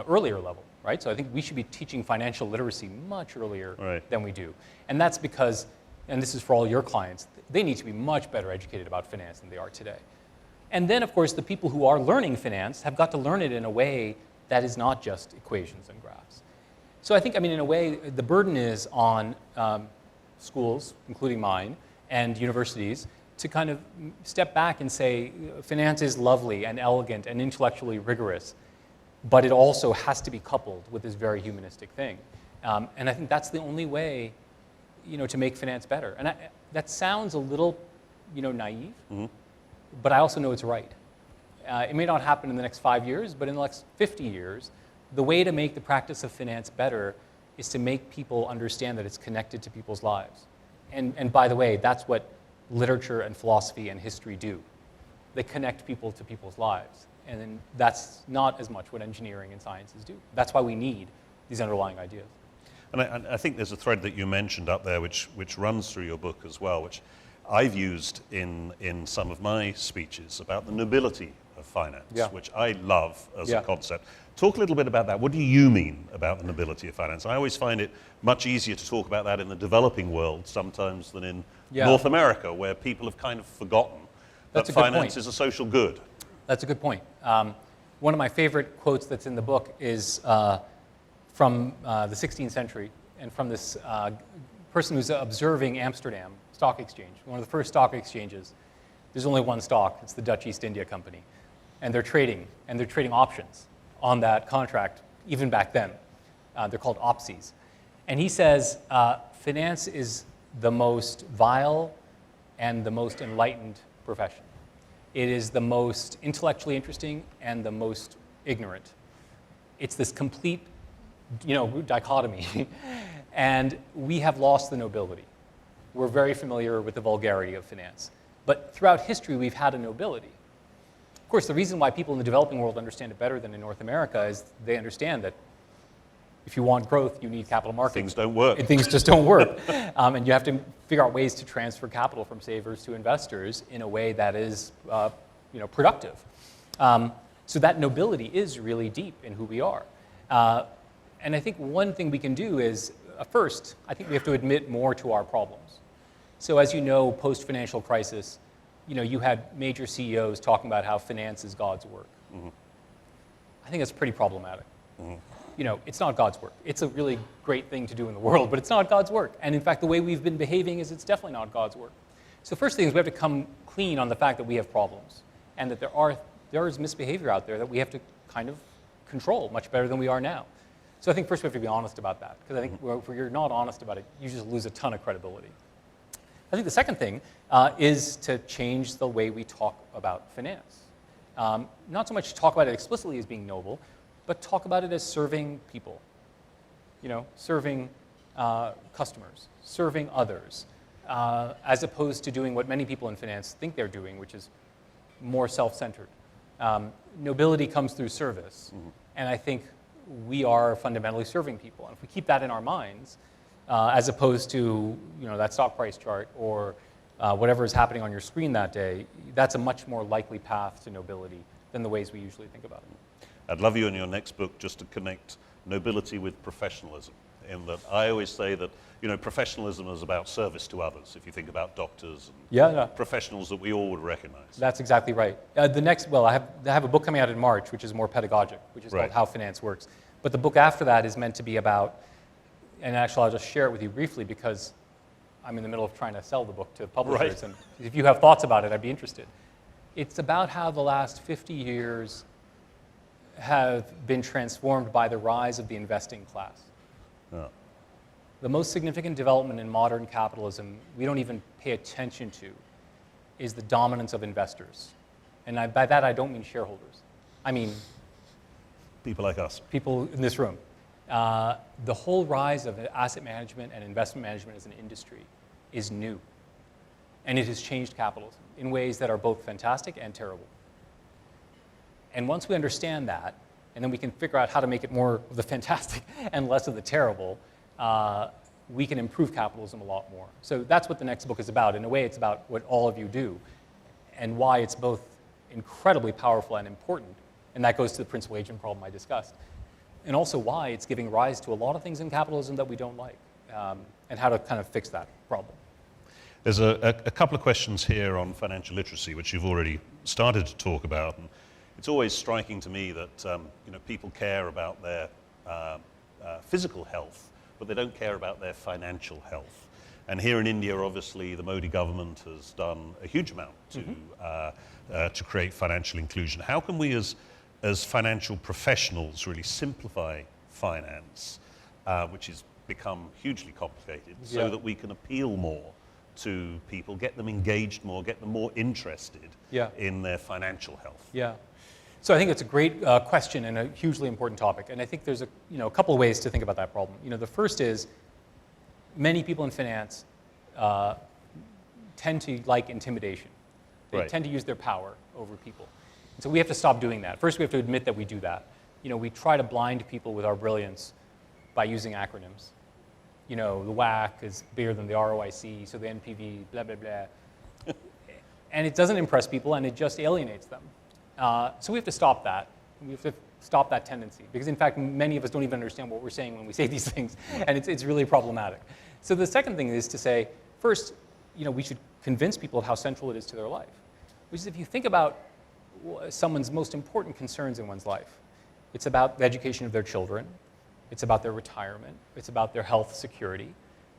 earlier level, right? So I think we should be teaching financial literacy much earlier than we do. And that's because, and this is for all your clients, they need to be much better educated about finance than they are today. And then, of course, the people who are learning finance have got to learn it in a way that is not just equations and graphs. So I think, in a way, the burden is on schools, including mine, and universities, to kind of step back and say, finance is lovely and elegant and intellectually rigorous, but it also has to be coupled with this very humanistic thing. And I think that's the only way, to make finance better. And that sounds a little, naive, but I also know it's right. It may not happen in the next 5 years, but in the next 50 years, the way to make the practice of finance better is to make people understand that it's connected to people's lives. And by the way, that's what literature and philosophy and history do. They connect people to people's lives. And then that's not as much what engineering and sciences do. That's why we need these underlying ideas. And I think there's a thread that you mentioned up there which runs through your book as well, which I've used in some of my speeches about the nobility of finance, which I love as a concept. Talk a little bit about that. What do you mean about the nobility of finance? I always find it much easier to talk about that in the developing world sometimes than in North America, where people have kind of forgotten that finance is a social good. That's a good point. One of my favorite quotes that's in the book is from the 16th century, and from this person who's observing Amsterdam Stock Exchange, one of the first stock exchanges. There's only one stock. It's the Dutch East India Company. And they're trading options on that contract, even back then. They're called opties. And he says, finance is the most vile and the most enlightened profession. It is the most intellectually interesting and the most ignorant. It's this complete, dichotomy. And we have lost the nobility. We're very familiar with the vulgarity of finance. But throughout history, we've had a nobility. Of course, the reason why people in the developing world understand it better than in North America is they understand that if you want growth, you need capital markets. Things don't work. And things just don't work. And you have to figure out ways to transfer capital from savers to investors in a way that is productive. So that nobility is really deep in who we are. And I think one thing we can do is, first, I think we have to admit more to our problems. So as you know, post-financial crisis, you had major CEOs talking about how finance is God's work. I think that's pretty problematic. It's not God's work. It's a really great thing to do in the world, but it's not God's work. And in fact, the way we've been behaving is it's definitely not God's work. So first thing is we have to come clean on the fact that we have problems, and that there is misbehavior out there that we have to kind of control much better than we are now. So I think first we have to be honest about that, because I think if you're not honest about it, you just lose a ton of credibility. I think the second thing is to change the way we talk about finance. Not so much talk about it explicitly as being noble, but talk about it as serving people, serving customers, serving others, as opposed to doing what many people in finance think they're doing, which is more self-centered. Nobility comes through service, and I think we are fundamentally serving people. And if we keep that in our minds, as opposed to that stock price chart or whatever is happening on your screen that day, that's a much more likely path to nobility than the ways we usually think about it. I'd love you in your next book just to connect nobility with professionalism, in that I always say that professionalism is about service to others. If you think about doctors and professionals that we all would recognize. That's exactly right. I have a book coming out in March, which is more pedagogic, which is called How Finance Works. But the book after that is meant to be about, and actually I'll just share it with you briefly because I'm in the middle of trying to sell the book to publishers, and if you have thoughts about it, I'd be interested. It's about how the last 50 years have been transformed by the rise of the investing class. The most significant development in modern capitalism we don't even pay attention to is the dominance of investors. And by that I don't mean shareholders. I mean people like us. People in this room. The whole rise of asset management and investment management as an industry is new. And it has changed capitalism in ways that are both fantastic and terrible. And once we understand that, and then we can figure out how to make it more of the fantastic and less of the terrible, we can improve capitalism a lot more. So that's what the next book is about. In a way, it's about what all of you do and why it's both incredibly powerful and important. And that goes to the principal agent problem I discussed. And also why it's giving rise to a lot of things in capitalism that we don't like, and how to kind of fix that problem. There's a couple of questions here on financial literacy, which you've already started to talk about. And it's always striking to me that people care about their physical health, but they don't care about their financial health. And here in India, obviously, the Modi government has done a huge amount to create financial inclusion. How can we as as financial professionals really simplify finance, which has become hugely complicated, so that we can appeal more to people, get them engaged more, get them more interested in their financial health? Yeah. So I think it's a great question and a hugely important topic. And I think there's a couple of ways to think about that problem. The first is many people in finance tend to like intimidation. They tend to use their power over people. And so we have to stop doing that. First, we have to admit that we do that. We try to blind people with our brilliance by using acronyms. The WACC is bigger than the ROIC, so the NPV, blah, blah, blah. And it doesn't impress people, and it just alienates them. So we have to stop that. We have to stop that tendency. Because, in fact, many of us don't even understand what we're saying when we say these things, and it's really problematic. So the second thing is to say, first, we should convince people of how central it is to their life. Which is, if you think about someone's most important concerns in one's life, it's about the education of their children, it's about their retirement, it's about their health security,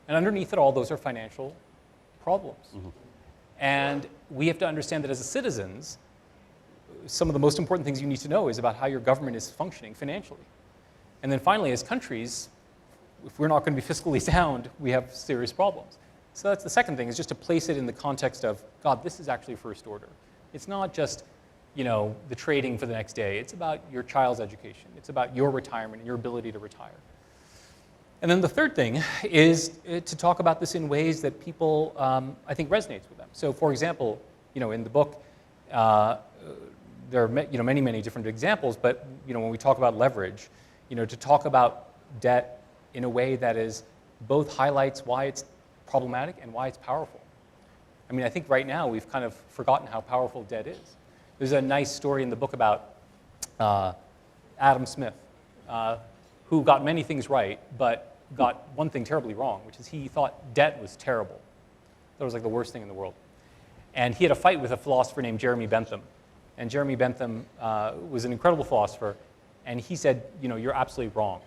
and underneath it all, those are financial problems. Mm-hmm. And we have to understand that as citizens, some of the most important things you need to know is about how your government is functioning financially. And then finally, as countries, if we're not going to be fiscally sound, we have serious problems. So that's the second thing, is just to place it in the context of, God, this is actually first order. It's not just the trading for the next day. It's about your child's education. It's about your retirement and your ability to retire. And then the third thing is to talk about this in ways that people, I think, resonates with them. So, for example, in the book, there are many, many different examples. But when we talk about leverage, to talk about debt in a way that is both highlights why it's problematic and why it's powerful. I mean, I think right now we've kind of forgotten how powerful debt is. There's a nice story in the book about Adam Smith, who got many things right, but got one thing terribly wrong, which is he thought debt was terrible. That was like the worst thing in the world. And he had a fight with a philosopher named Jeremy Bentham. And Jeremy Bentham was an incredible philosopher, and he said, you're absolutely wrong.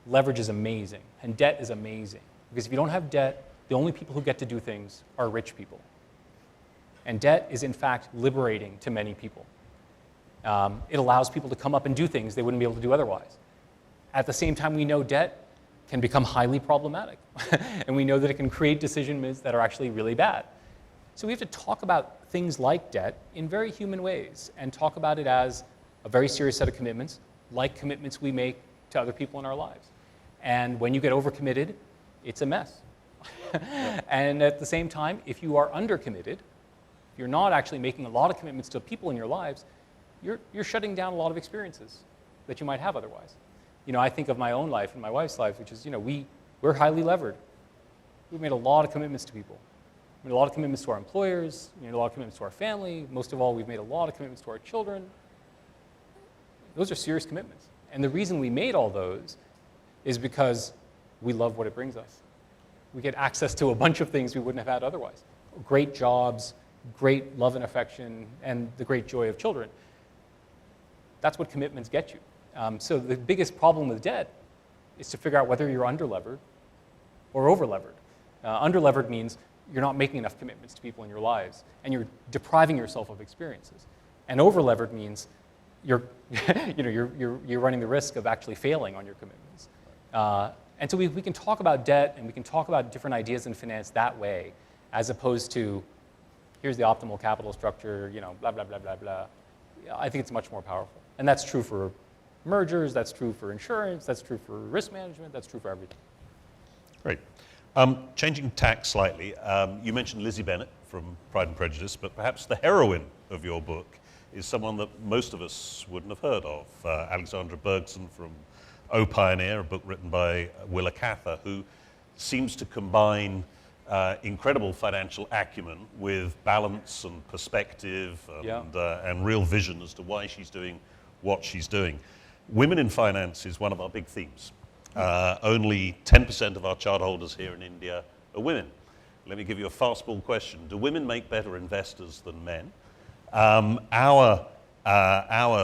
Leverage is amazing, and debt is amazing. Because if you don't have debt, the only people who get to do things are rich people. And debt is, in fact, liberating to many people. It allows people to come up and do things they wouldn't be able to do otherwise. At the same time, we know debt can become highly problematic. And we know that it can create decisions that are actually really bad. So we have to talk about things like debt in very human ways and talk about it as a very serious set of commitments, like commitments we make to other people in our lives. And when you get overcommitted, it's a mess. And at the same time, if you are undercommitted, if you're not actually making a lot of commitments to people in your lives, you're shutting down a lot of experiences that you might have otherwise. I think of my own life and my wife's life, which is, we're highly levered. We've made a lot of commitments to people. We've made a lot of commitments to our employers. We've made a lot of commitments to our family. Most of all, we've made a lot of commitments to our children. Those are serious commitments. And the reason we made all those is because we love what it brings us. We get access to a bunch of things we wouldn't have had otherwise. Great jobs, great love and affection, and the great joy of children. That's what commitments get you. So the biggest problem with debt is to figure out whether you're underlevered or overlevered. Underlevered means you're not making enough commitments to people in your lives, and you're depriving yourself of experiences. And overlevered means you're running the risk of actually failing on your commitments. And so we can talk about debt, and we can talk about different ideas in finance that way, as opposed to here's the optimal capital structure, blah, blah, blah, blah, blah. I think it's much more powerful. And that's true for mergers, that's true for insurance, that's true for risk management, that's true for everything. Great. Changing tack slightly, you mentioned Lizzie Bennet from Pride and Prejudice, but perhaps the heroine of your book is someone that most of us wouldn't have heard of, Alexandra Bergson from O Pioneer, a book written by Willa Cather, who seems to combine incredible financial acumen with balance and perspective and real vision as to why she's doing what she's doing. Women in finance is one of our big themes. Only 10% of our chart holders here in India are women. Let me give you a fastball question. Do women make better investors than men? Our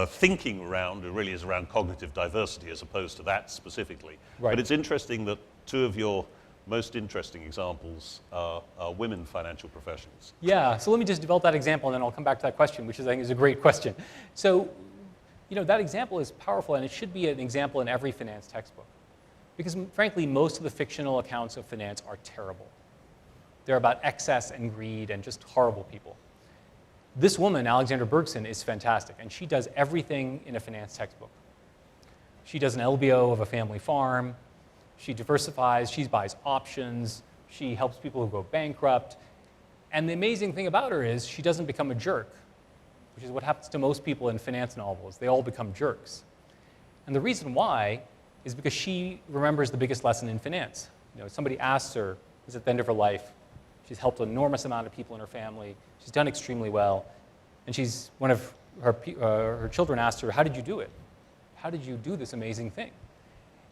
thinking around it really is around cognitive diversity as opposed to that specifically. Right. But it's interesting that two of your most interesting examples are women financial professionals. Yeah, so let me just develop that example and then I'll come back to that question, which is, I think, is a great question. So that example is powerful, and it should be an example in every finance textbook. Because frankly, most of the fictional accounts of finance are terrible. They're about excess and greed and just horrible people. This woman, Alexandra Bergson, is fantastic, and she does everything in a finance textbook. She does an LBO of a family farm. She diversifies. She buys options. She helps people who go bankrupt. And the amazing thing about her is she doesn't become a jerk, which is what happens to most people in finance novels. They all become jerks. And the reason why is because she remembers the biggest lesson in finance. Somebody asks her, is at the end of her life, she's helped an enormous amount of people in her family. She's done extremely well. And one of her children asked her, how did you do it? How did you do this amazing thing?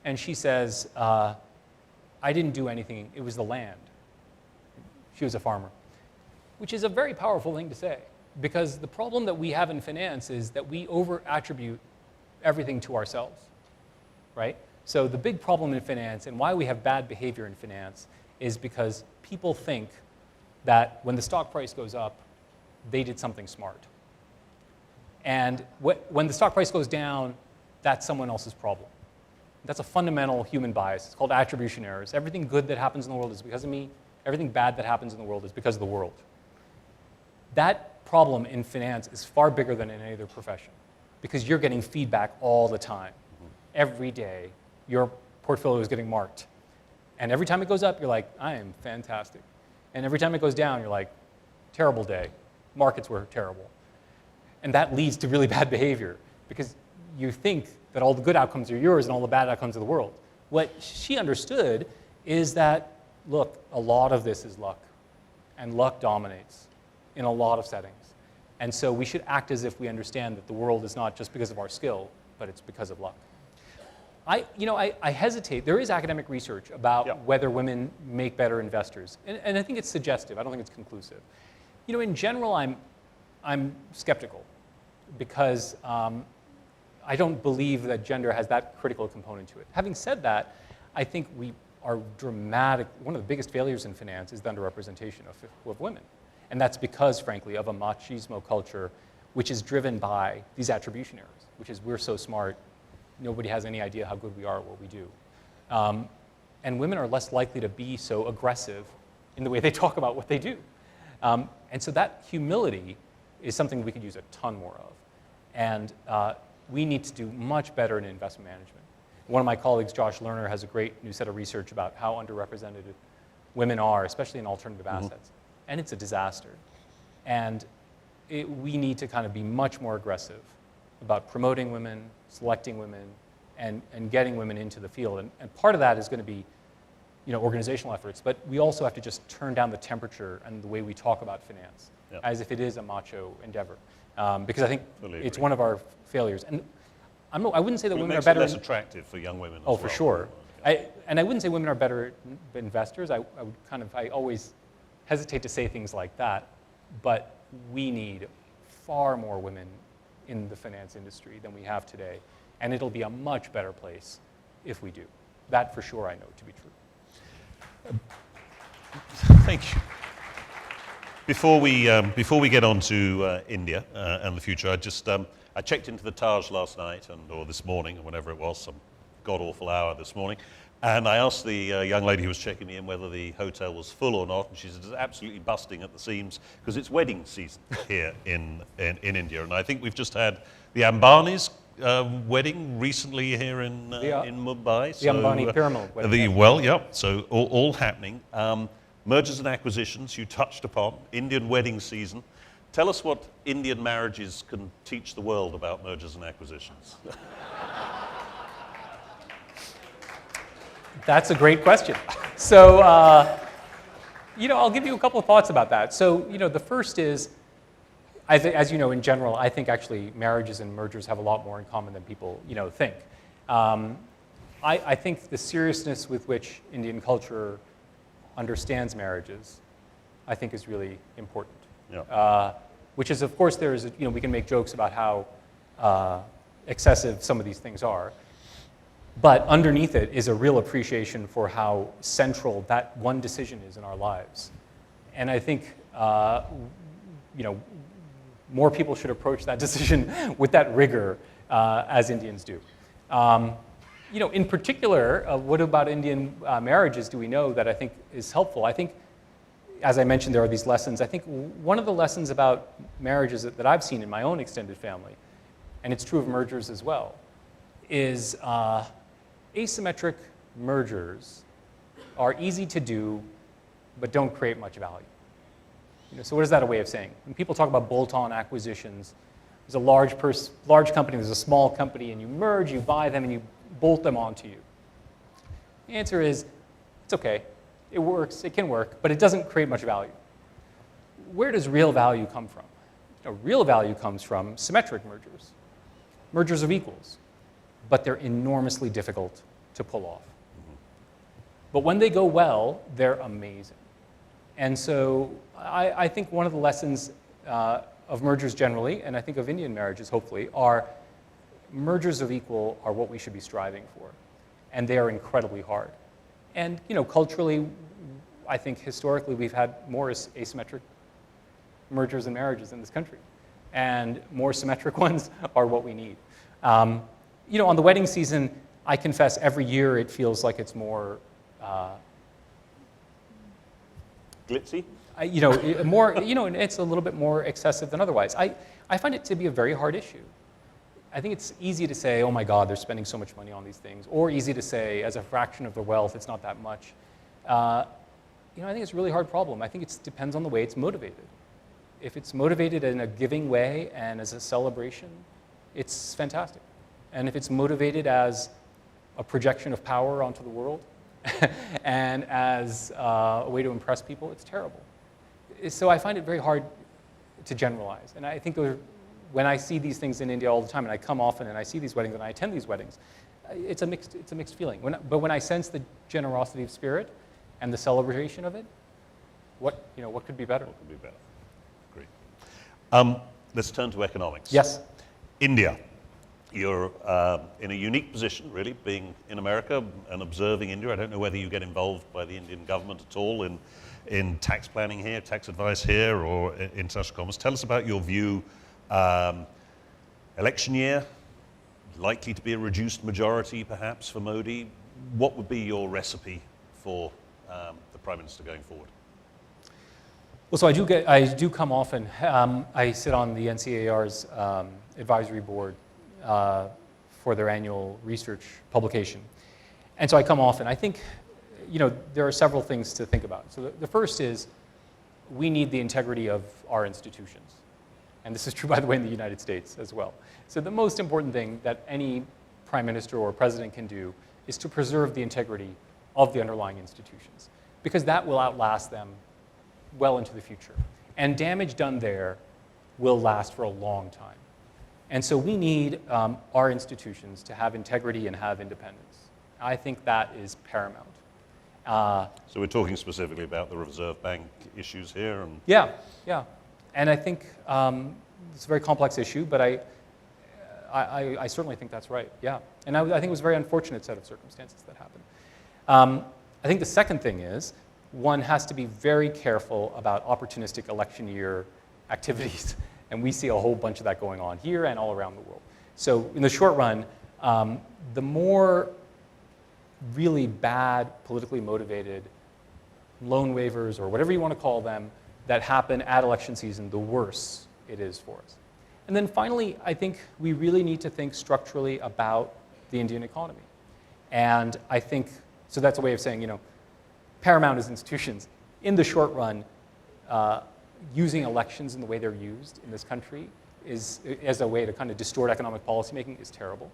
And she says, I didn't do anything. It was the land. She was a farmer, which is a very powerful thing to say, because the problem that we have in finance is that we over-attribute everything to ourselves, right? So the big problem in finance and why we have bad behavior in finance is because people think that when the stock price goes up, they did something smart. And when the stock price goes down, that's someone else's problem. That's a fundamental human bias. It's called attribution errors. Everything good that happens in the world is because of me. Everything bad that happens in the world is because of the world. That problem in finance is far bigger than in any other profession, because you're getting feedback all the time. Every day, your portfolio is getting marked. And every time it goes up, you're like, I am fantastic. And every time it goes down, you're like, terrible day. Markets were terrible. And that leads to really bad behavior, because you think that all the good outcomes are yours and all the bad outcomes are the world. What she understood is that, look, a lot of this is luck, and luck dominates in a lot of settings. And so we should act as if we understand that the world is not just because of our skill, but it's because of luck. I hesitate. There is academic research about whether women make better investors, and I think it's suggestive. I don't think it's conclusive. In general, I'm skeptical, because I don't believe that gender has that critical component to it. Having said that, I think we are dramatic. One of the biggest failures in finance is the underrepresentation of women. And that's because, frankly, of a machismo culture, which is driven by these attribution errors, which is we're so smart, nobody has any idea how good we are at what we do. And women are less likely to be so aggressive in the way they talk about what they do. And so that humility is something we could use a ton more of. And we need to do much better in investment management. One of my colleagues, Josh Lerner, has a great new set of research about how underrepresented women are, especially in alternative assets. And it's a disaster. And we need to kind of be much more aggressive about promoting women, selecting women, and getting women into the field. And part of that is going to be organizational efforts, but we also have to just turn down the temperature and the way we talk about finance as if it is a macho endeavor. Because I think it's one of our failures. And I wouldn't say that women are better. It makes it less attractive for young women as well. Oh, for sure. And I wouldn't say women are better investors. I always hesitate to say things like that. But we need far more women in the finance industry than we have today. And it'll be a much better place if we do. That for sure I know to be true. Thank you. Before we get on to India and the future, I checked into the Taj last night or this morning or whenever it was, some god-awful hour this morning, and I asked the young lady who was checking me in whether the hotel was full or not, and she said it's absolutely busting at the seams because it's wedding season here in India, and I think we've just had the Ambani's wedding recently here in Mumbai. The Ambani pyramid wedding. So all happening. Mergers and acquisitions, you touched upon, Indian wedding season. Tell us what Indian marriages can teach the world about mergers and acquisitions. That's a great question. So, I'll give you a couple of thoughts about that. So, the first is, as you know, in general, I think actually marriages and mergers have a lot more in common than people, think. I think the seriousness with which Indian culture understands marriages, I think is really important. Which is, of course, we can make jokes about how excessive some of these things are, but underneath it is a real appreciation for how central that one decision is in our lives. And I think, more people should approach that decision with that rigor as Indians do. In particular, what about Indian marriages do we know that I think is helpful? I think, as I mentioned, there are these lessons. I think one of the lessons about marriages that I've seen in my own extended family, and it's true of mergers as well, is asymmetric mergers are easy to do, but don't create much value. So what is that a way of saying? When people talk about bolt-on acquisitions, there's a large company, there's a small company, and you merge, you buy them, and you bolt them onto you. The answer is, it's okay. It works, it can work, but it doesn't create much value. Where does real value come from? Real value comes from symmetric mergers, mergers of equals, but they're enormously difficult to pull off. But when they go well, they're amazing. And so I think one of the lessons of mergers generally, and I think of Indian marriages hopefully, are mergers of equal are what we should be striving for. And they are incredibly hard. And culturally, I think historically we've had more asymmetric mergers and marriages in this country. And more symmetric ones are what we need. On the wedding season, I confess every year it feels like it's more glitzy? It's a little bit more excessive than otherwise. I find it to be a very hard issue. I think it's easy to say, oh my God, they're spending so much money on these things, or easy to say, as a fraction of their wealth, it's not that much. I think it's a really hard problem. I think it depends on the way it's motivated. If it's motivated in a giving way and as a celebration, it's fantastic. And if it's motivated as a projection of power onto the world, and as a way to impress people, it's terrible. So I find it very hard to generalize. And I think when I see these things in India all the time, and I come often and I see these weddings and I attend these weddings, it's a mixed feeling. But when I sense the generosity of spirit and the celebration of it, what could be better? What could be better? Great. Let's turn to economics. Yes. India. You're in a unique position, really, being in America and observing India. I don't know whether you get involved by the Indian government at all in tax planning here, tax advice here, or international commerce. Tell us about your view. Election year, likely to be a reduced majority, perhaps, for Modi. What would be your recipe for the Prime Minister going forward? Well, so I do come often. I sit on the NCAR's advisory board for their annual research publication. And so I come often. I think, there are several things to think about. So the first is we need the integrity of our institutions. And this is true, by the way, in the United States as well. So the most important thing that any prime minister or president can do is to preserve the integrity of the underlying institutions, because that will outlast them well into the future. And damage done there will last for a long time. And so we need our institutions to have integrity and have independence. I think that is paramount. So we're talking specifically about the Reserve Bank issues here? And Yeah. And I think it's a very complex issue, but I certainly think that's right, yeah. And I think it was a very unfortunate set of circumstances that happened. I think the second thing is one has to be very careful about opportunistic election year activities. And we see a whole bunch of that going on here and all around the world. So in the short run, the more really bad, politically motivated loan waivers, or whatever you want to call them, that happen at election season, the worse it is for us. And then finally, I think we really need to think structurally about the Indian economy. And I think, so that's a way of saying, paramount is institutions. In the short run, using elections in the way they're used in this country as a way to kind of distort economic policymaking is terrible.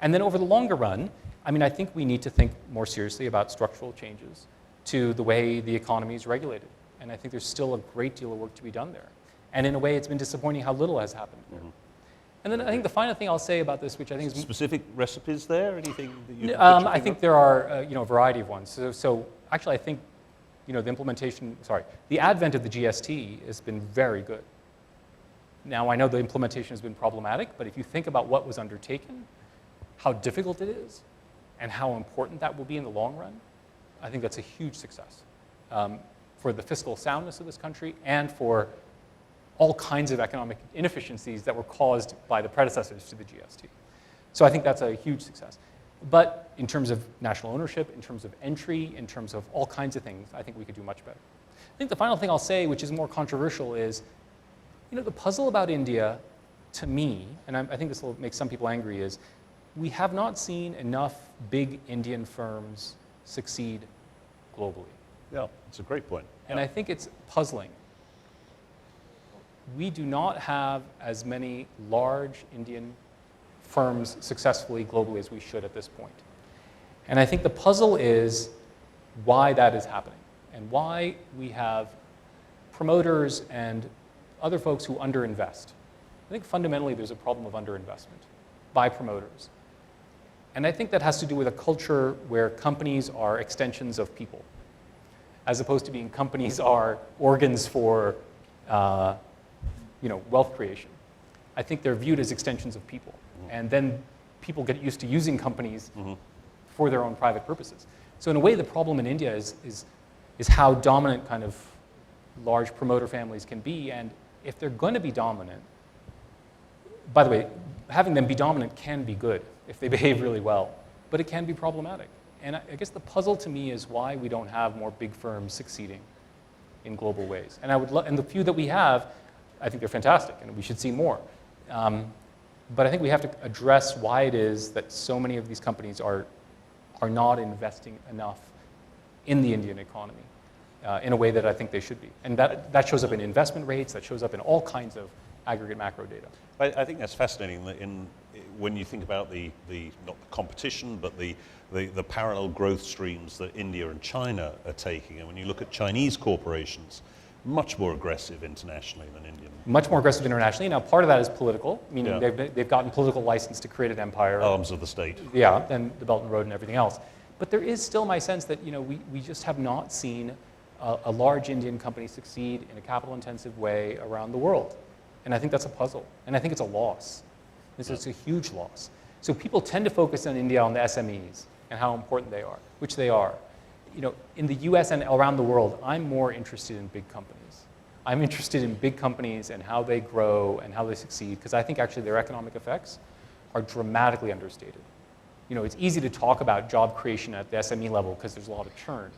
And then over the longer run, I think we need to think more seriously about structural changes to the way the economy is regulated. And I think there's still a great deal of work to be done there. And in a way, it's been disappointing how little has happened there. Mm-hmm. And then I think the final thing I'll say about this, which I think is specific recipes there, anything that you I think there are a variety of ones. So actually, I think the advent of the GST has been very good. Now, I know the implementation has been problematic, but if you think about what was undertaken, how difficult it is, and how important that will be in the long run, I think that's a huge success for the fiscal soundness of this country and for all kinds of economic inefficiencies that were caused by the predecessors to the GST. So I think that's a huge success. But in terms of national ownership, in terms of entry, in terms of all kinds of things, I think we could do much better. I think the final thing I'll say, which is more controversial, is the puzzle about India, to me, and I think this will make some people angry, is we have not seen enough big Indian firms succeed globally. Yeah, it's a great point. And I think it's puzzling. We do not have as many large Indian firms successfully globally as we should at this point. And I think the puzzle is why that is happening and why we have promoters and other folks who underinvest. I think fundamentally there's a problem of underinvestment by promoters. And I think that has to do with a culture where companies are extensions of people, as opposed to being companies are organs for wealth creation. I think they're viewed as extensions of people. And then people get used to using companies for their own private purposes. So in a way, the problem in India is how dominant kind of large promoter families can be. And if they're going to be dominant, by the way, having them be dominant can be good if they behave really well, but it can be problematic. And I guess the puzzle to me is why we don't have more big firms succeeding in global ways. And and the few that we have, I think they're fantastic, and we should see more. But I think we have to address why it is that so many of these companies are not investing enough in the Indian economy in a way that I think they should be. And that shows up in investment rates, that shows up in all kinds of aggregate macro data. I think that's fascinating that when you think about the not the competition, but the parallel growth streams that India and China are taking. And when you look at Chinese corporations, much more aggressive internationally than Indian. Much more aggressive internationally. Now, part of that is political, meaning they've gotten political license to create an empire. Arms of the state. Yeah, and the Belt and Road and everything else. But there is still my sense that we just have not seen a large Indian company succeed in a capital-intensive way around the world. And I think that's a puzzle. And I think it's a loss. It's a huge loss. So people tend to focus on India on the SMEs and how important they are, which they are. In the US and around the world, I'm more interested in big companies. I'm interested in big companies and how they grow and how they succeed, because I think actually their economic effects are dramatically understated. It's easy to talk about job creation at the SME level because there's a lot of churn.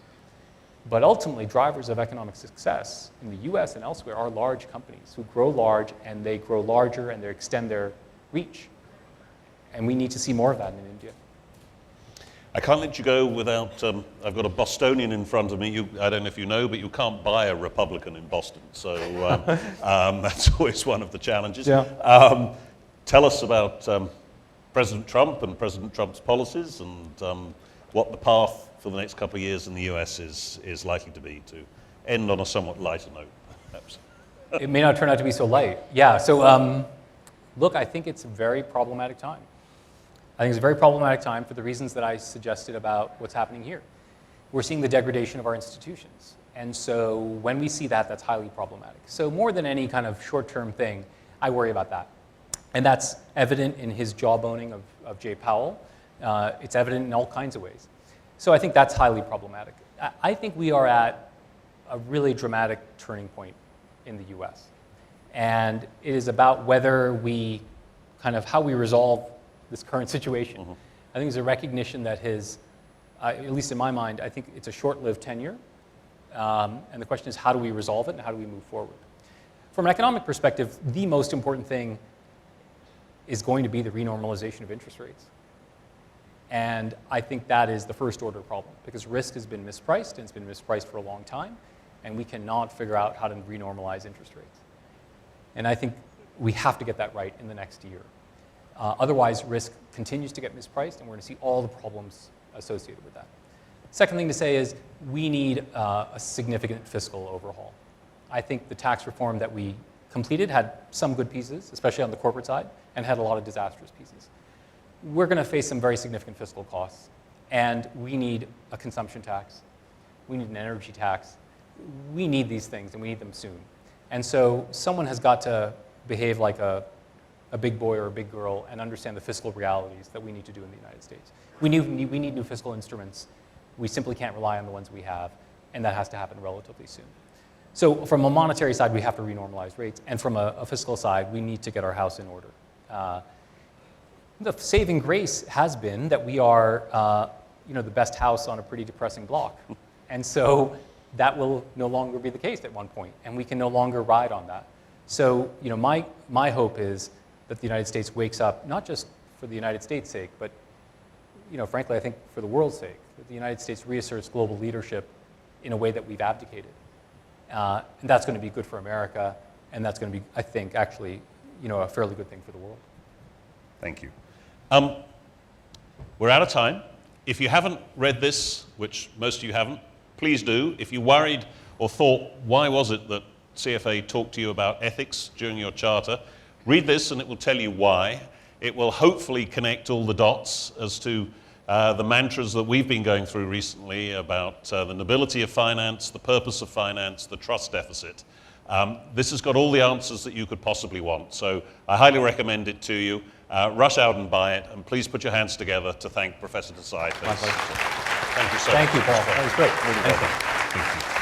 But ultimately, drivers of economic success in the US and elsewhere are large companies who grow large, and they grow larger and they extend their reach. And we need to see more of that in India. I can't let you go without, I've got a Bostonian in front of me. I don't know if you know, but you can't buy a Republican in Boston. So that's always one of the challenges. Yeah. Tell us about President Trump and President Trump's policies and what the path for the next couple of years in the US is likely to be, to end on a somewhat lighter note, perhaps. It may not turn out to be so light. Yeah, so look, I think it's a very problematic time. I think it's a very problematic time for the reasons that I suggested about what's happening here. We're seeing the degradation of our institutions. And so when we see that, that's highly problematic. So more than any kind of short-term thing, I worry about that. And that's evident in his jawboning of Jay Powell. It's evident in all kinds of ways. So I think that's highly problematic. I think we are at a really dramatic turning point in the US. And it is about whether we how we resolve this current situation. Mm-hmm. I think there's a recognition that at least in my mind, I think it's a short-lived tenure. And the question is, how do we resolve it and how do we move forward? From an economic perspective, the most important thing is going to be the renormalization of interest rates. And I think that is the first order problem, because risk has been mispriced, and it's been mispriced for a long time, and we cannot figure out how to renormalize interest rates. And I think we have to get that right in the next year. Otherwise, risk continues to get mispriced, and we're going to see all the problems associated with that. Second thing to say is we need a significant fiscal overhaul. I think the tax reform that we completed had some good pieces, especially on the corporate side, and had a lot of disastrous pieces. We're going to face some very significant fiscal costs, and we need a consumption tax. We need an energy tax. We need these things, and we need them soon. And so someone has got to behave like a big boy or a big girl and understand the fiscal realities that we need to do in the United States. We need new fiscal instruments. We simply can't rely on the ones we have, and that has to happen relatively soon. So from a monetary side, we have to renormalize rates, and from a fiscal side, we need to get our house in order. The saving grace has been that we are, the best house on a pretty depressing block. And so that will no longer be the case at one point, and we can no longer ride on that. So, my hope is that the United States wakes up, not just for the United States' sake, but, frankly, I think for the world's sake, that the United States reasserts global leadership in a way that we've abdicated. And that's going to be good for America, and that's going to be, I think, actually, a fairly good thing for the world. Thank you. We're out of time. If you haven't read this, which most of you haven't, please do. If you worried or thought, why was it that CFA talked to you about ethics during your charter, read this and it will tell you why. It will hopefully connect all the dots as to the mantras that we've been going through recently about the nobility of finance, the purpose of finance, the trust deficit. This has got all the answers that you could possibly want. So I highly recommend it to you. Rush out and buy it, and please put your hands together to thank Professor Desai. My pleasure. Thank you so much. Thank you, Paul. That was great. Thank you.